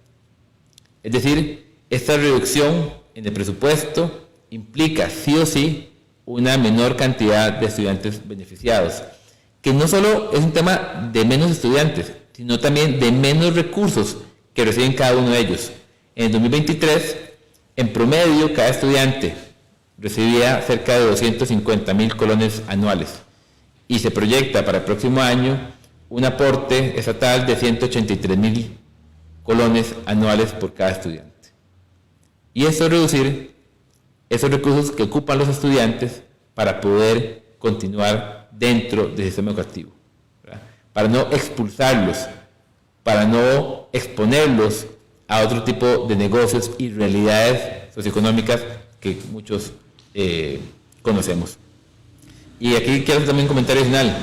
Es decir, esta reducción en el presupuesto implica sí o sí una menor cantidad de estudiantes beneficiados, que no solo es un tema de menos estudiantes, sino también de menos recursos que reciben cada uno de ellos. En el 2023, en promedio, cada estudiante recibía cerca de 250.000 colones anuales y se proyecta para el próximo año un aporte estatal de 183.000 colones anuales por cada estudiante. Y esto es reducir esos recursos que ocupan los estudiantes para poder continuar dentro del sistema educativo, ¿verdad? Para no expulsarlos, para no exponerlos a otro tipo de negocios y realidades socioeconómicas que muchos conocemos. Y aquí quiero hacer también un comentario adicional.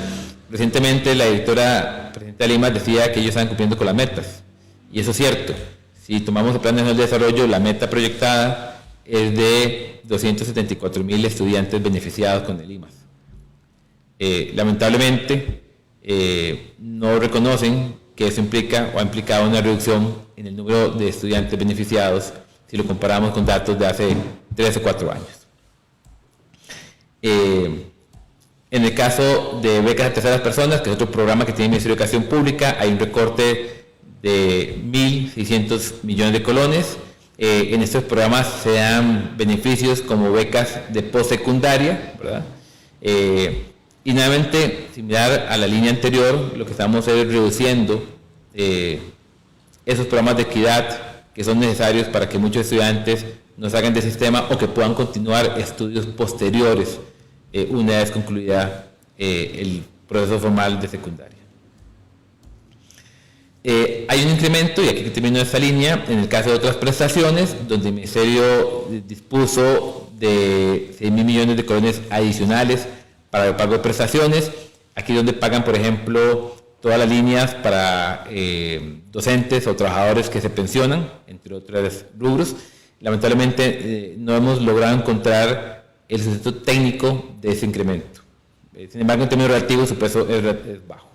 Recientemente la presidenta de Limas decía que ellos estaban cumpliendo con las metas, y eso es cierto. Si tomamos el Plan Nacional de Desarrollo, la meta proyectada es de 274.000 estudiantes beneficiados con el Limas. Lamentablemente no reconocen que eso implica o ha implicado una reducción en el número de estudiantes beneficiados si lo comparamos con datos de hace 3 o 4 años. En el caso de becas a terceras personas, que es otro programa que tiene el Ministerio de Educación Pública, hay un recorte de 1.600 millones de colones. En estos programas se dan beneficios como becas de postsecundaria, ¿verdad? Y nuevamente, similar a la línea anterior, lo que estamos es reduciendo esos programas de equidad que son necesarios para que muchos estudiantes no salgan del sistema o que puedan continuar estudios posteriores una vez concluida el proceso formal de secundaria. Hay un incremento, y aquí termino esta línea, en el caso de otras prestaciones, donde el Ministerio dispuso de 6.000 millones de colones adicionales para el pago de prestaciones. Aquí donde pagan, por ejemplo, todas las líneas para docentes o trabajadores que se pensionan, entre otros rubros. Lamentablemente no hemos logrado encontrar el sustento técnico de ese incremento. Sin embargo, en términos relativos, su peso es bajo.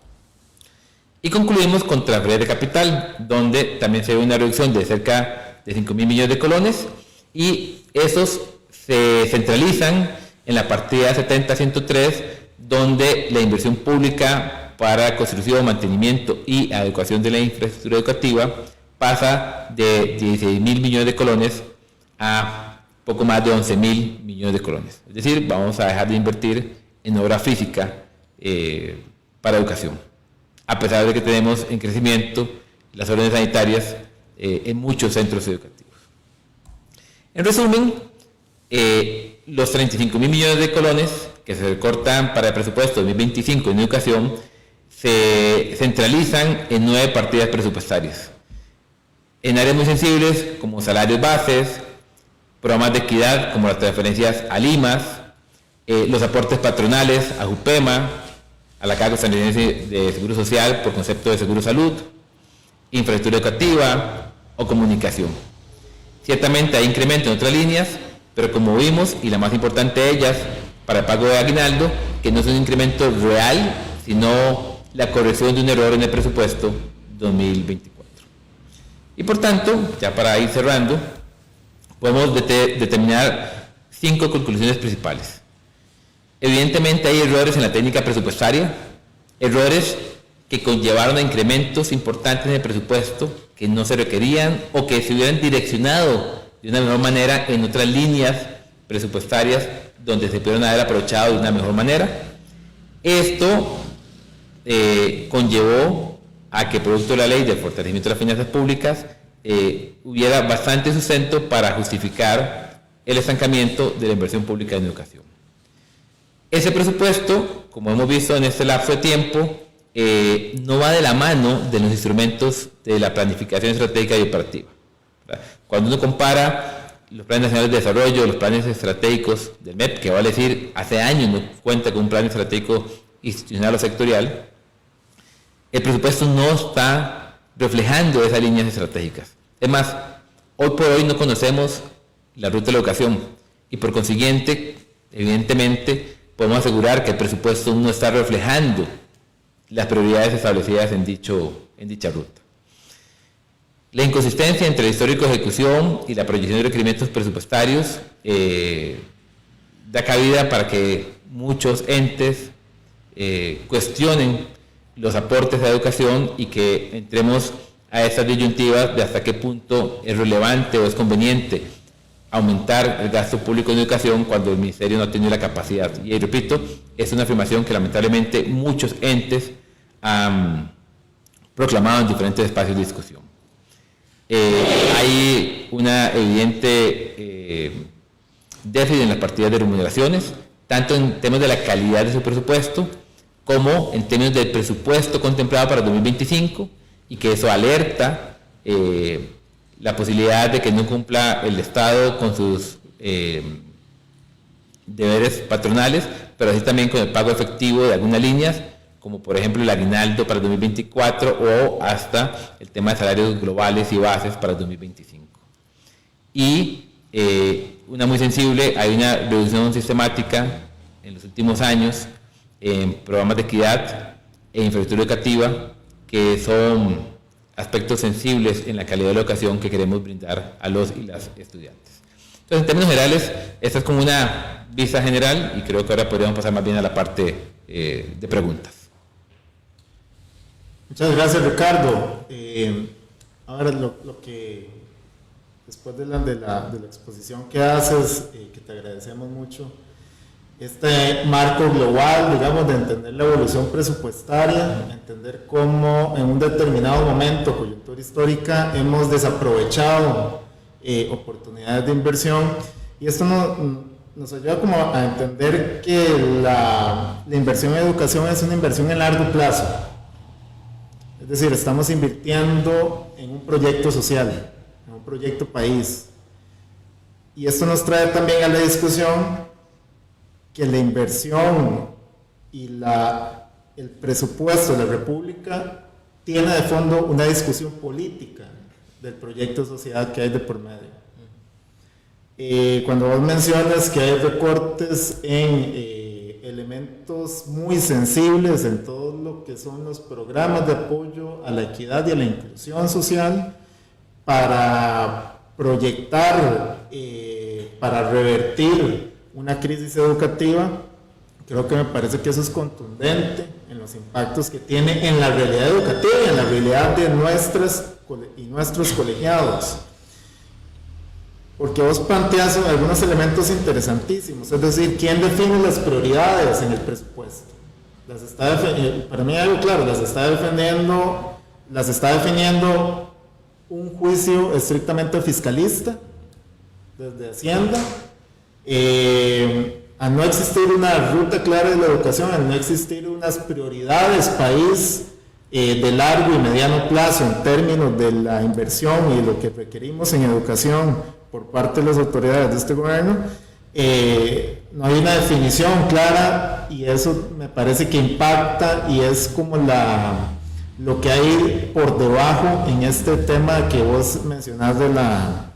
Y concluimos con transferencia de capital, donde también se ve una reducción de cerca de 5.000 millones de colones, y esos se centralizan en la partida 70-103, donde la inversión pública para construcción, mantenimiento y adecuación de la infraestructura educativa pasa de 16.000 millones de colones a poco más de 11.000 millones de colones. Es decir, vamos a dejar de invertir en obra física para educación. a pesar de que tenemos en crecimiento las órdenes sanitarias en muchos centros educativos. En resumen, los 35.000 millones de colones que se recortan para el presupuesto 2025 en educación se centralizan en 9 partidas presupuestarias. En áreas muy sensibles como salarios bases, programas de equidad como las transferencias a Limas, los aportes patronales a JUPEMA, a la Caja Costarricense de Seguro Social por concepto de Seguro Salud, infraestructura educativa o comunicación. Ciertamente hay incremento en otras líneas, pero como vimos, y la más importante de ellas, para el pago de aguinaldo, que no es un incremento real, sino la corrección de un error en el presupuesto 2024. Y por tanto, ya para ir cerrando, podemos determinar 5 conclusiones principales. Evidentemente hay errores en la técnica presupuestaria, errores que conllevaron a incrementos importantes en el presupuesto que no se requerían o que se hubieran direccionado de una mejor manera en otras líneas presupuestarias donde se pudieron haber aprovechado de una mejor manera. Esto conllevó a que, producto de la ley de fortalecimiento de las finanzas públicas, hubiera bastante sustento para justificar el estancamiento de la inversión pública en educación. Ese presupuesto, como hemos visto en este lapso de tiempo, no va de la mano de los instrumentos de la planificación estratégica y operativa. Cuando uno compara los planes nacionales de desarrollo, los planes estratégicos del MEP, que vale decir, hace años no cuenta con un plan estratégico institucional o sectorial, el presupuesto no está reflejando esas líneas estratégicas. Es más, hoy por hoy no conocemos la ruta de la educación y por consiguiente, evidentemente, podemos asegurar que el presupuesto no está reflejando las prioridades establecidas en dicha ruta. La inconsistencia entre el histórico de ejecución y la proyección de requerimientos presupuestarios da cabida para que muchos entes cuestionen los aportes a educación y que entremos a estas disyuntivas de hasta qué punto es relevante o es conveniente aumentar el gasto público en educación cuando el Ministerio no ha tenido la capacidad. Y repito, es una afirmación que lamentablemente muchos entes han proclamado en diferentes espacios de discusión. Hay una evidente déficit en las partidas de remuneraciones, tanto en temas de la calidad de su presupuesto, como en términos del presupuesto contemplado para 2025, y que eso alerta la posibilidad de que no cumpla el Estado con sus deberes patronales, pero así también con el pago efectivo de algunas líneas, como por ejemplo el aguinaldo para el 2024 o hasta el tema de salarios globales y bases para el 2025. Y una muy sensible, hay una reducción sistemática en los últimos años en programas de equidad e infraestructura educativa, que son aspectos sensibles en la calidad de la educación que queremos brindar a los y las estudiantes. Entonces, en términos generales, esta es como una vista general y creo que ahora podríamos pasar más bien a la parte de preguntas. Muchas gracias, Ricardo. Ahora, lo que después de la exposición que haces, que te agradecemos mucho, este marco global, digamos, de entender la evolución presupuestaria, entender cómo en un determinado momento, coyuntura histórica, hemos desaprovechado oportunidades de inversión, y esto nos ayuda como a entender que la inversión en educación es una inversión en largo plazo. Es decir, estamos invirtiendo en un proyecto social, en un proyecto país. Y esto nos trae también a la discusión que la inversión y el presupuesto de la República tiene de fondo una discusión política del proyecto de sociedad que hay de por medio. Cuando vos mencionas que hay recortes en elementos muy sensibles en todo lo que son los programas de apoyo a la equidad y a la inclusión social para proyectar, para revertir una crisis educativa, creo que me parece que eso es contundente en los impactos que tiene en la realidad educativa y en la realidad de nuestros colegiados. Porque vos planteas algunos elementos interesantísimos, es decir, ¿quién define las prioridades en el presupuesto? Para mí algo claro, las está definiendo un juicio estrictamente fiscalista desde Hacienda, a no existir una ruta clara de la educación, a no existir unas prioridades país de largo y mediano plazo en términos de la inversión y lo que requerimos en educación por parte de las autoridades de este gobierno. No hay una definición clara y eso me parece que impacta y es como lo que hay por debajo en este tema que vos mencionás de la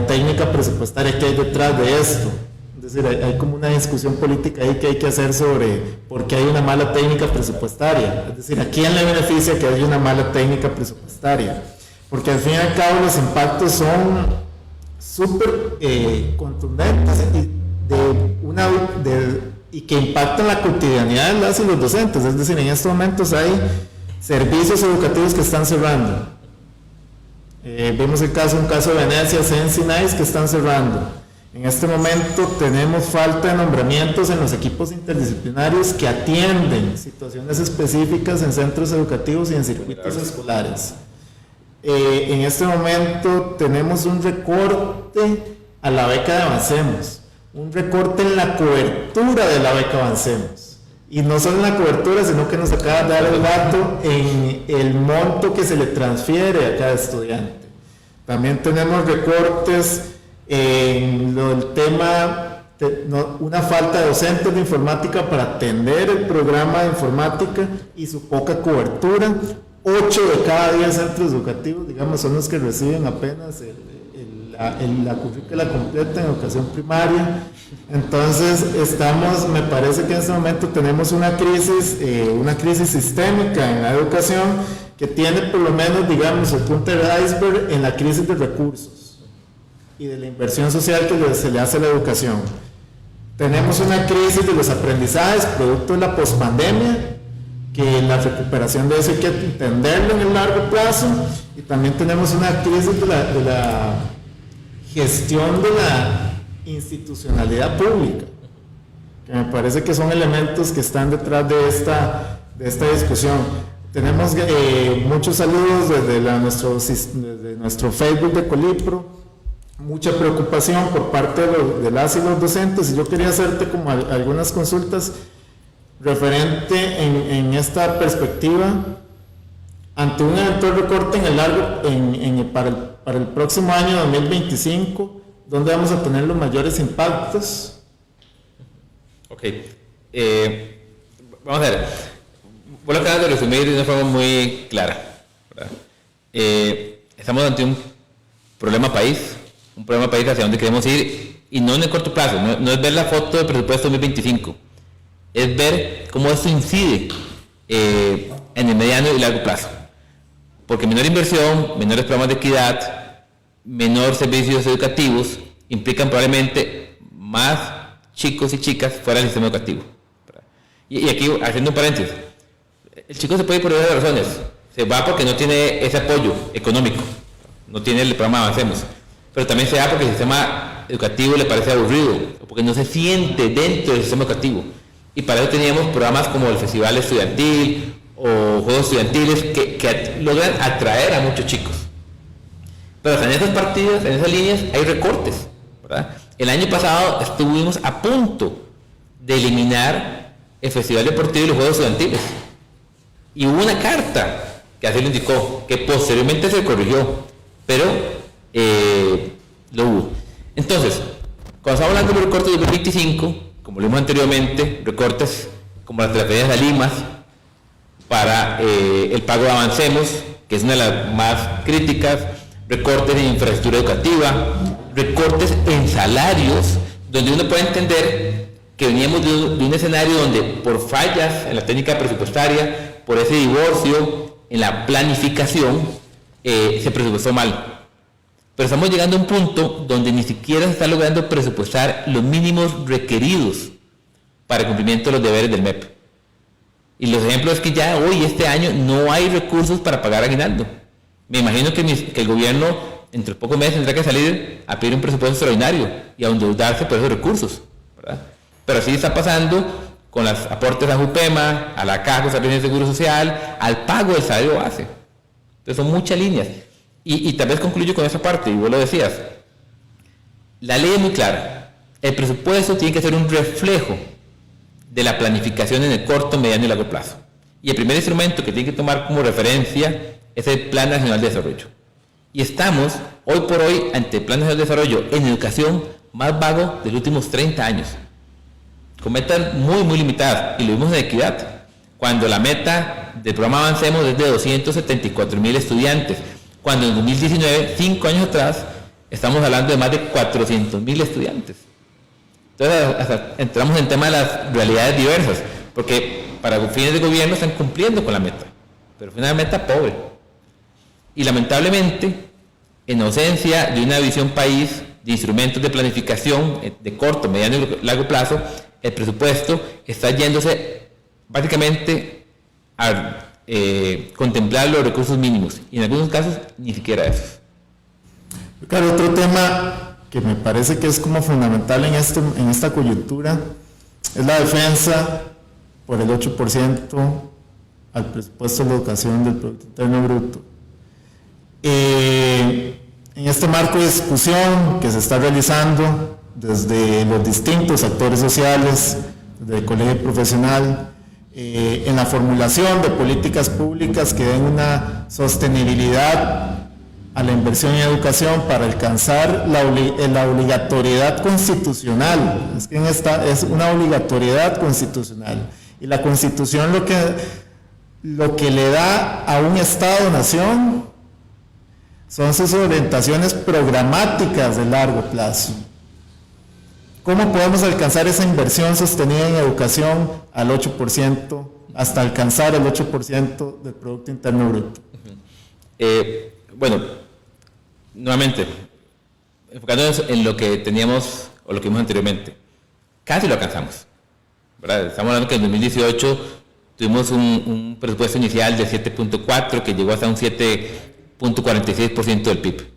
técnica presupuestaria que hay detrás de esto. Es decir, hay como una discusión política ahí que hay que hacer sobre por qué hay una mala técnica presupuestaria. Es decir, ¿a quién le beneficia que haya una mala técnica presupuestaria? Porque al fin y al cabo los impactos son súper contundentes y que impactan la cotidianidad de las y los docentes. Es decir, en estos momentos hay servicios educativos que están cerrando. Vimos un caso de Venecia, Sensinais, que están cerrando. En este momento tenemos falta de nombramientos en los equipos interdisciplinarios que atienden situaciones específicas en centros educativos y en circuitos escolares. En este momento tenemos un recorte a la beca de Avancemos, un recorte en la cobertura de la beca Avancemos. Y no solo en la cobertura, sino que nos acaba de dar el dato en el monto que se le transfiere a cada estudiante. También tenemos recortes en el tema, una falta de docentes de informática para atender el programa de informática y su poca cobertura. 8 de cada 10 centros educativos, digamos, son los que reciben apenas la currícula completa en educación primaria. Entonces me parece que en este momento tenemos una crisis sistémica en la educación que tiene por lo menos, digamos, el punto del iceberg en la crisis de recursos y de la inversión social que se le hace a la educación. Tenemos una crisis de los aprendizajes producto de la pospandemia, que la recuperación de eso hay que entenderlo en el largo plazo, y también tenemos una crisis de la gestión de la institucionalidad pública, que me parece que son elementos que están detrás de esta discusión. Tenemos muchos saludos desde nuestro Facebook de Colipro, mucha preocupación por parte de las y los docentes, y yo quería hacerte como algunas consultas referente en esta perspectiva ante un eventual recorte para el próximo año 2025, ¿dónde vamos a tener los mayores impactos? Ok, vamos a ver, vos lo acabas de resumir de una forma muy clara, ¿verdad? Estamos ante un problema país hacia donde queremos ir, y no en el corto plazo, no es ver la foto del presupuesto 2025, es ver cómo esto incide en el mediano y largo plazo. Porque menor inversión, menores programas de equidad, menor servicios educativos implican probablemente más chicos y chicas fuera del sistema educativo. Y aquí, haciendo un paréntesis, el chico se puede ir por varias razones. Se va porque no tiene ese apoyo económico, no tiene el programa Avancemos, pero también se va porque el sistema educativo le parece aburrido, o porque no se siente dentro del sistema educativo. Y para eso teníamos programas como el Festival Estudiantil o Juegos Estudiantiles que logran atraer a muchos chicos. Pero en esas partidas, en esas líneas, hay recortes, ¿verdad? El año pasado estuvimos a punto de eliminar el Festival Deportivo y los Juegos Estudiantiles. Y hubo una carta que así lo indicó, que posteriormente se corrigió, pero lo hubo. Entonces, cuando estamos hablando de los recortes de 2025, como lo vimos anteriormente, recortes como las transferencias a Limas para el pago de Avancemos, que es una de las más críticas, recortes en infraestructura educativa, recortes en salarios, donde uno puede entender que veníamos de un escenario donde por fallas en la técnica presupuestaria, por ese divorcio en la planificación, se presupuestó mal. Pero estamos llegando a un punto donde ni siquiera se está logrando presupuestar los mínimos requeridos para el cumplimiento de los deberes del MEP. Y los ejemplos es que ya hoy, este año, no hay recursos para pagar aguinaldo. Me imagino que el gobierno, entre pocos meses, tendrá que salir a pedir un presupuesto extraordinario y a endeudarse por esos recursos, ¿verdad? Pero así está pasando con los aportes a Jupema, a la Caja Costarricense de Seguro Social, al pago del salario base. Entonces son muchas líneas. Y tal vez concluyo con esa parte, y vos lo decías. La ley es muy clara. El presupuesto tiene que ser un reflejo de la planificación en el corto, mediano y largo plazo. Y el primer instrumento que tiene que tomar como referencia es el Plan Nacional de Desarrollo. Y estamos, hoy por hoy, ante el Plan Nacional de Desarrollo en educación más vago de los últimos 30 años. Con metas muy, muy limitadas. Y lo vimos en equidad. Cuando la meta del programa Avancemos es de 274,000 estudiantes. Cuando en 2019, 5 años atrás, estamos hablando de más de 400,000 estudiantes. Entonces, hasta entramos en el tema de las realidades diversas, porque para fines de gobierno están cumpliendo con la meta, pero fue una meta pobre. Y lamentablemente, en ausencia de una visión país, de instrumentos de planificación de corto, mediano y largo plazo, el presupuesto está yéndose básicamente a contemplar los recursos mínimos, y en algunos casos ni siquiera esos. Claro, otro tema que me parece que es como fundamental en esta coyuntura es la defensa por el 8% al presupuesto de la educación del Producto Interno Bruto. En este marco de discusión que se está realizando desde los distintos actores sociales, desde el colegio profesional, en la formulación de políticas públicas que den una sostenibilidad a la inversión en educación para alcanzar la obligatoriedad constitucional. Es que es una obligatoriedad constitucional. Y la Constitución lo que le da a un Estado-nación son sus orientaciones programáticas de largo plazo. ¿Cómo podemos alcanzar esa inversión sostenida en educación al 8%, hasta alcanzar el 8% del Producto Interno Bruto? Bueno, nuevamente, enfocándonos en lo que teníamos o lo que vimos anteriormente, casi lo alcanzamos, ¿verdad? Estamos hablando que en 2018 tuvimos un presupuesto inicial de 7.4 que llegó hasta un 7.46% del PIB,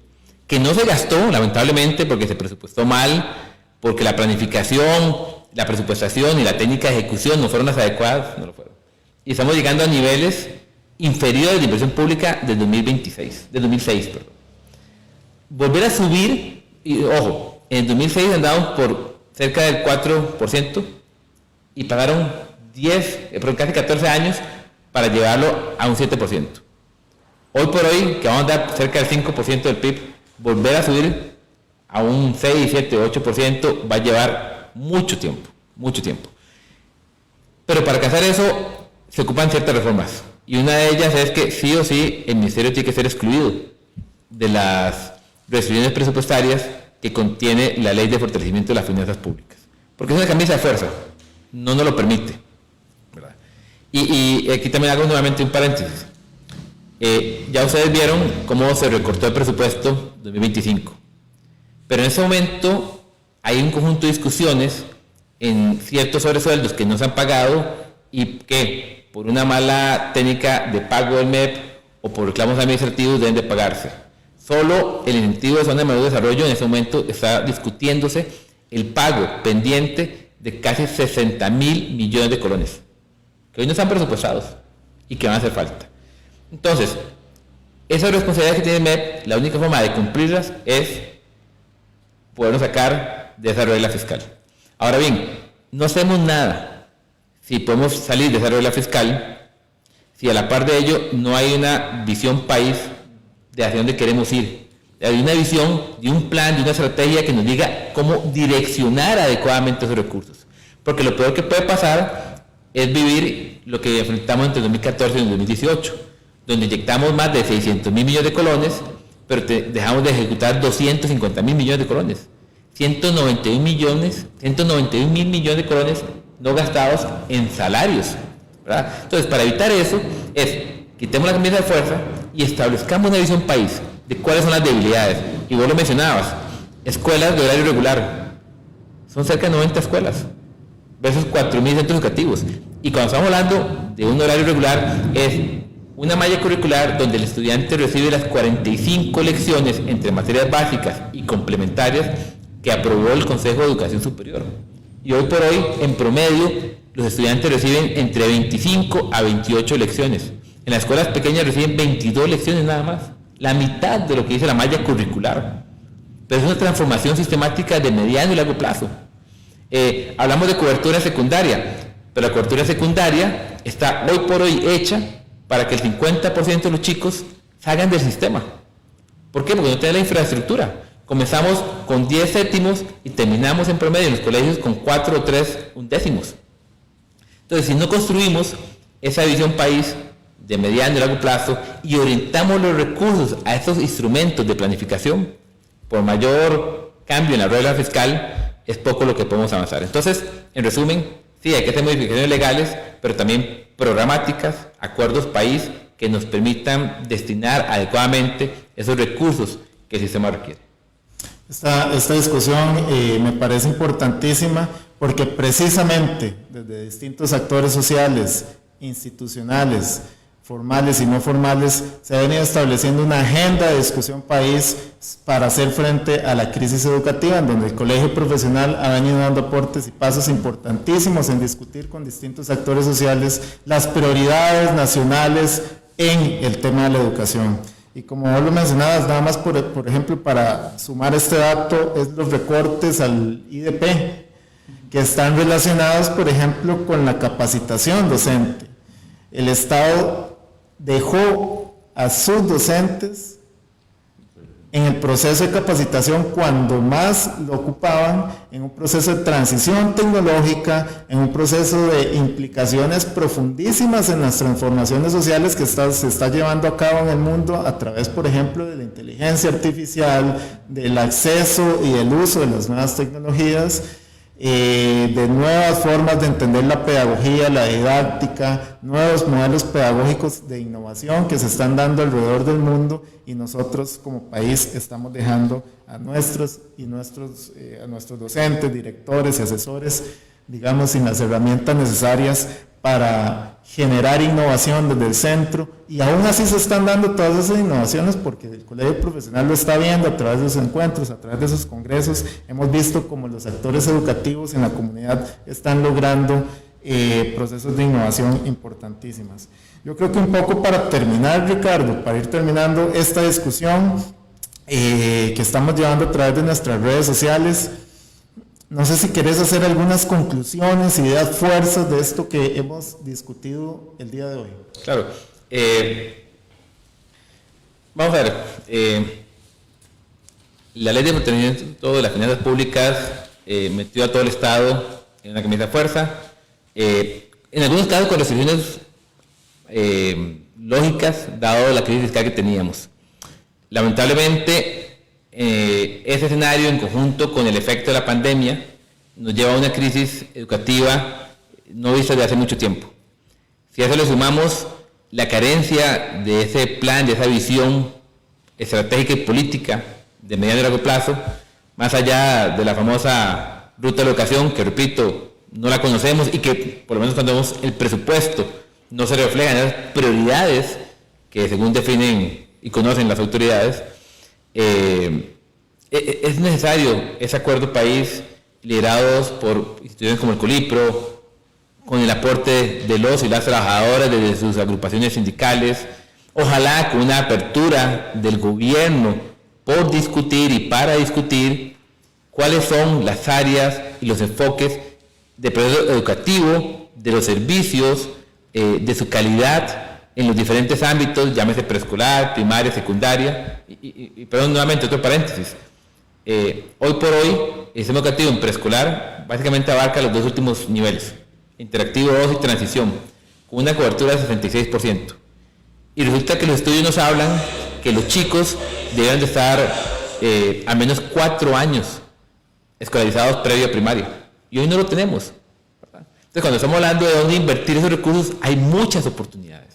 que no se gastó, lamentablemente, porque se presupuestó mal, porque la planificación, la presupuestación y la técnica de ejecución no fueron las adecuadas, no lo fueron. Y estamos llegando a niveles inferiores de inversión pública del 2006, perdón. Volver a subir, y ojo, en el 2006 andaban por cerca del 4% y pagaron por casi 14 años para llevarlo a un 7%. Hoy por hoy, que vamos a andar cerca del 5% del PIB, volver a subir a un 6, 7, 8% va a llevar mucho tiempo. Pero para alcanzar eso se ocupan ciertas reformas. Y una de ellas es que sí o sí el Ministerio tiene que ser excluido de las restricciones presupuestarias que contiene la Ley de Fortalecimiento de las Finanzas Públicas. Porque es una camisa de fuerza, no nos lo permite, ¿verdad? Y aquí también hago nuevamente un paréntesis. Ya ustedes vieron cómo se recortó el presupuesto 2025. Pero en ese momento hay un conjunto de discusiones en ciertos sobresueldos que no se han pagado y que por una mala técnica de pago del MEP o por reclamos administrativos deben de pagarse. Solo el incentivo de zona de mayor desarrollo en ese momento está discutiéndose el pago pendiente de casi 60,000 millones de colones, que hoy no están presupuestados y que van a hacer falta. Entonces, esas responsabilidades que tiene el MEP, la única forma de cumplirlas es podernos sacar de esa regla fiscal. Ahora bien, no hacemos nada si podemos salir de esa regla fiscal, si a la par de ello no hay una visión país de hacia dónde queremos ir. Hay una visión, de un plan, de una estrategia que nos diga cómo direccionar adecuadamente esos recursos. Porque lo peor que puede pasar es vivir lo que enfrentamos entre 2014 y 2018, donde inyectamos más de 600,000 millones de colones, pero dejamos de ejecutar 250,000 millones de colones. 191,000 millones de colones no gastados en salarios, ¿verdad? Entonces, para evitar eso, quitemos la camisa de fuerza y establezcamos una visión país de cuáles son las debilidades. Y vos lo mencionabas, escuelas de horario regular. Son cerca de 90 escuelas, versus 4,000 centros educativos. Y cuando estamos hablando de un horario regular, es una malla curricular donde el estudiante recibe las 45 lecciones entre materias básicas y complementarias que aprobó el Consejo de Educación Superior. Y hoy por hoy, en promedio, los estudiantes reciben entre 25 a 28 lecciones. En las escuelas pequeñas reciben 22 lecciones nada más, la mitad de lo que dice la malla curricular. Pero es una transformación sistemática de mediano y largo plazo. Hablamos de cobertura secundaria, pero la cobertura secundaria está hoy por hoy hecha para que el 50% de los chicos salgan del sistema. ¿Por qué? Porque no tienen la infraestructura. Comenzamos con 10 séptimos y terminamos en promedio en los colegios con 4 o 3 undécimos. Entonces, si no construimos esa visión país de mediano y largo plazo y orientamos los recursos a estos instrumentos de planificación, por mayor cambio en la regla fiscal, es poco lo que podemos avanzar. Entonces, en resumen, sí, hay que hacer modificaciones legales, pero también programáticas, acuerdos país que nos permitan destinar adecuadamente esos recursos que el sistema requiere. Esta discusión me parece importantísima porque precisamente desde distintos actores sociales, institucionales, formales y no formales, se ha venido estableciendo una agenda de discusión país para hacer frente a la crisis educativa, en donde el colegio profesional ha venido dando aportes y pasos importantísimos en discutir con distintos actores sociales las prioridades nacionales en el tema de la educación. Y como vos lo mencionabas, nada más por ejemplo, para sumar este dato, es los recortes al IDP, que están relacionados, por ejemplo, con la capacitación docente. El Estado dejó a sus docentes en el proceso de capacitación cuando más lo ocupaban, en un proceso de transición tecnológica, en un proceso de implicaciones profundísimas en las transformaciones sociales que se está llevando a cabo en el mundo a través, por ejemplo, de la inteligencia artificial, del acceso y el uso de las nuevas tecnologías, de nuevas formas de entender la pedagogía, la didáctica, nuevos modelos pedagógicos de innovación que se están dando alrededor del mundo, y nosotros como país estamos dejando a nuestros docentes, directores y asesores, digamos, sin las herramientas necesarias para generar innovación desde el centro, y aún así se están dando todas esas innovaciones porque el colegio profesional lo está viendo a través de sus encuentros, a través de sus congresos. Hemos visto cómo los actores educativos en la comunidad están logrando procesos de innovación importantísimas. Yo creo que un poco para terminar, Ricardo, para ir terminando esta discusión que estamos llevando a través de nuestras redes sociales, no sé si querés hacer algunas conclusiones, ideas, fuerzas de esto que hemos discutido el día de hoy. Claro. Vamos a ver. La ley de mantenimiento de las finanzas públicas metió a todo el Estado en una camisa de fuerza. En algunos casos con restricciones lógicas, dado la crisis fiscal que teníamos. Lamentablemente, ese escenario en conjunto con el efecto de la pandemia nos lleva a una crisis educativa no vista desde hace mucho tiempo. Si a eso le sumamos la carencia de ese plan, de esa visión estratégica y política de mediano y largo plazo, más allá de la famosa ruta de la educación, que repito, no la conocemos y que por lo menos cuando vemos el presupuesto no se reflejan esas prioridades que según definen y conocen las autoridades, es necesario ese acuerdo país liderados por instituciones como el Colipro, con el aporte de los y las trabajadoras desde sus agrupaciones sindicales, ojalá con una apertura del gobierno por discutir y para discutir cuáles son las áreas y los enfoques de proceso educativo, de los servicios, de su calidad en los diferentes ámbitos, llámese preescolar, primaria, secundaria, y perdón, nuevamente otro paréntesis. Hoy por hoy, el sistema educativo en preescolar básicamente abarca los dos últimos niveles, interactivo 2 y transición, con una cobertura de 66%. Y resulta que los estudios nos hablan que los chicos deben de estar al menos 4 años escolarizados previo a primaria. Y hoy no lo tenemos. Entonces, cuando estamos hablando de dónde invertir esos recursos, hay muchas oportunidades.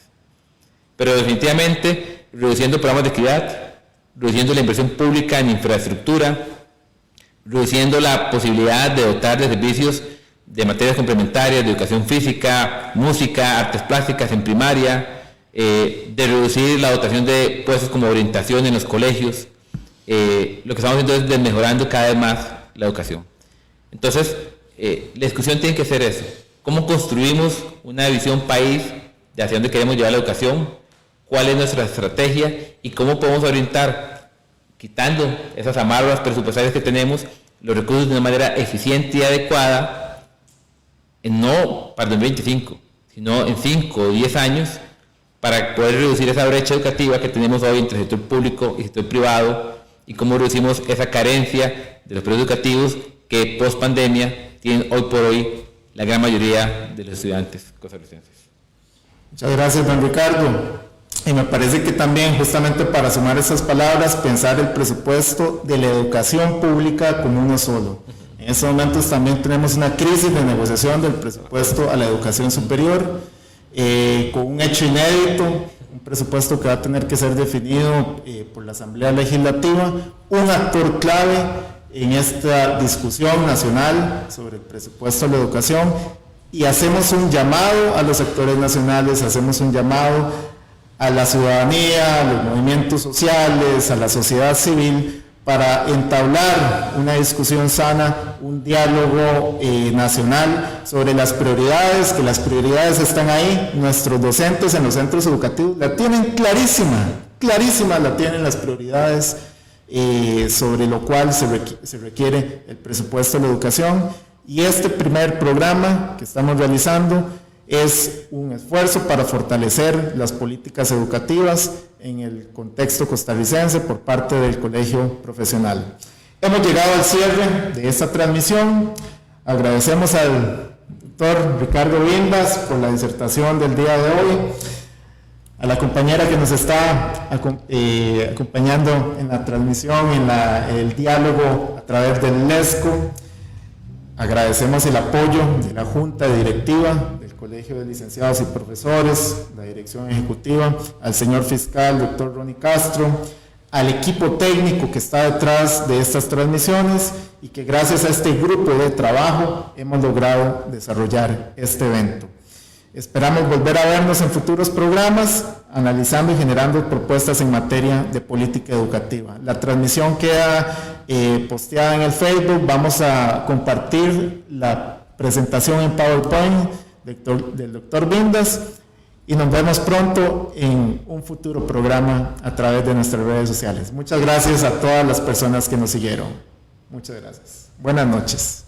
Pero definitivamente, reduciendo programas de equidad, reduciendo la inversión pública en infraestructura, reduciendo la posibilidad de dotar de servicios de materias complementarias, de educación física, música, artes plásticas en primaria, de reducir la dotación de puestos como orientación en los colegios. Lo que estamos haciendo es desmejorando cada vez más la educación. Entonces, la discusión tiene que ser eso. cómo construimos una visión país de hacia dónde queremos llevar la educación, cuál es nuestra estrategia y cómo podemos orientar, quitando esas amarras presupuestarias que tenemos, los recursos de una manera eficiente y adecuada, no para el 2025, sino en 5 o 10 años, para poder reducir esa brecha educativa que tenemos hoy entre el sector público y el sector privado, y cómo reducimos esa carencia de los periodos educativos que post pandemia tienen hoy por hoy la gran mayoría de los estudiantes costarricenses. Muchas gracias, don Ricardo. Y me parece que también, justamente para sumar esas palabras, pensar el presupuesto de la educación pública como uno solo. En estos momentos también tenemos una crisis de negociación del presupuesto a la educación superior, con un hecho inédito, un presupuesto que va a tener que ser definido por la Asamblea Legislativa, un actor clave en esta discusión nacional sobre el presupuesto a la educación, y hacemos un llamado a los sectores nacionales, hacemos un llamado a la ciudadanía, a los movimientos sociales, a la sociedad civil, para entablar una discusión sana, un diálogo nacional sobre las prioridades, que las prioridades están ahí. Nuestros docentes en los centros educativos la tienen clarísima la tienen las prioridades, sobre lo cual se requiere el presupuesto de la educación. Y este primer programa que estamos realizando es un esfuerzo para fortalecer las políticas educativas en el contexto costarricense por parte del Colegio Profesional. Hemos llegado al cierre de esta transmisión. Agradecemos al doctor Ricardo Vindas por la disertación del día de hoy, a la compañera que nos está acompañando en la transmisión, en el diálogo a través del LESCO. Agradecemos el apoyo de la Junta Directiva del Colegio de Licenciados y Profesores, la Dirección Ejecutiva, al señor fiscal, doctor Ronnie Castro, al equipo técnico que está detrás de estas transmisiones y que gracias a este grupo de trabajo hemos logrado desarrollar este evento. Esperamos volver a vernos en futuros programas, analizando y generando propuestas en materia de política educativa. La transmisión queda posteada en el Facebook. Vamos a compartir la presentación en PowerPoint del doctor Vindas y nos vemos pronto en un futuro programa a través de nuestras redes sociales. Muchas gracias a todas las personas que nos siguieron. Muchas gracias. Buenas noches.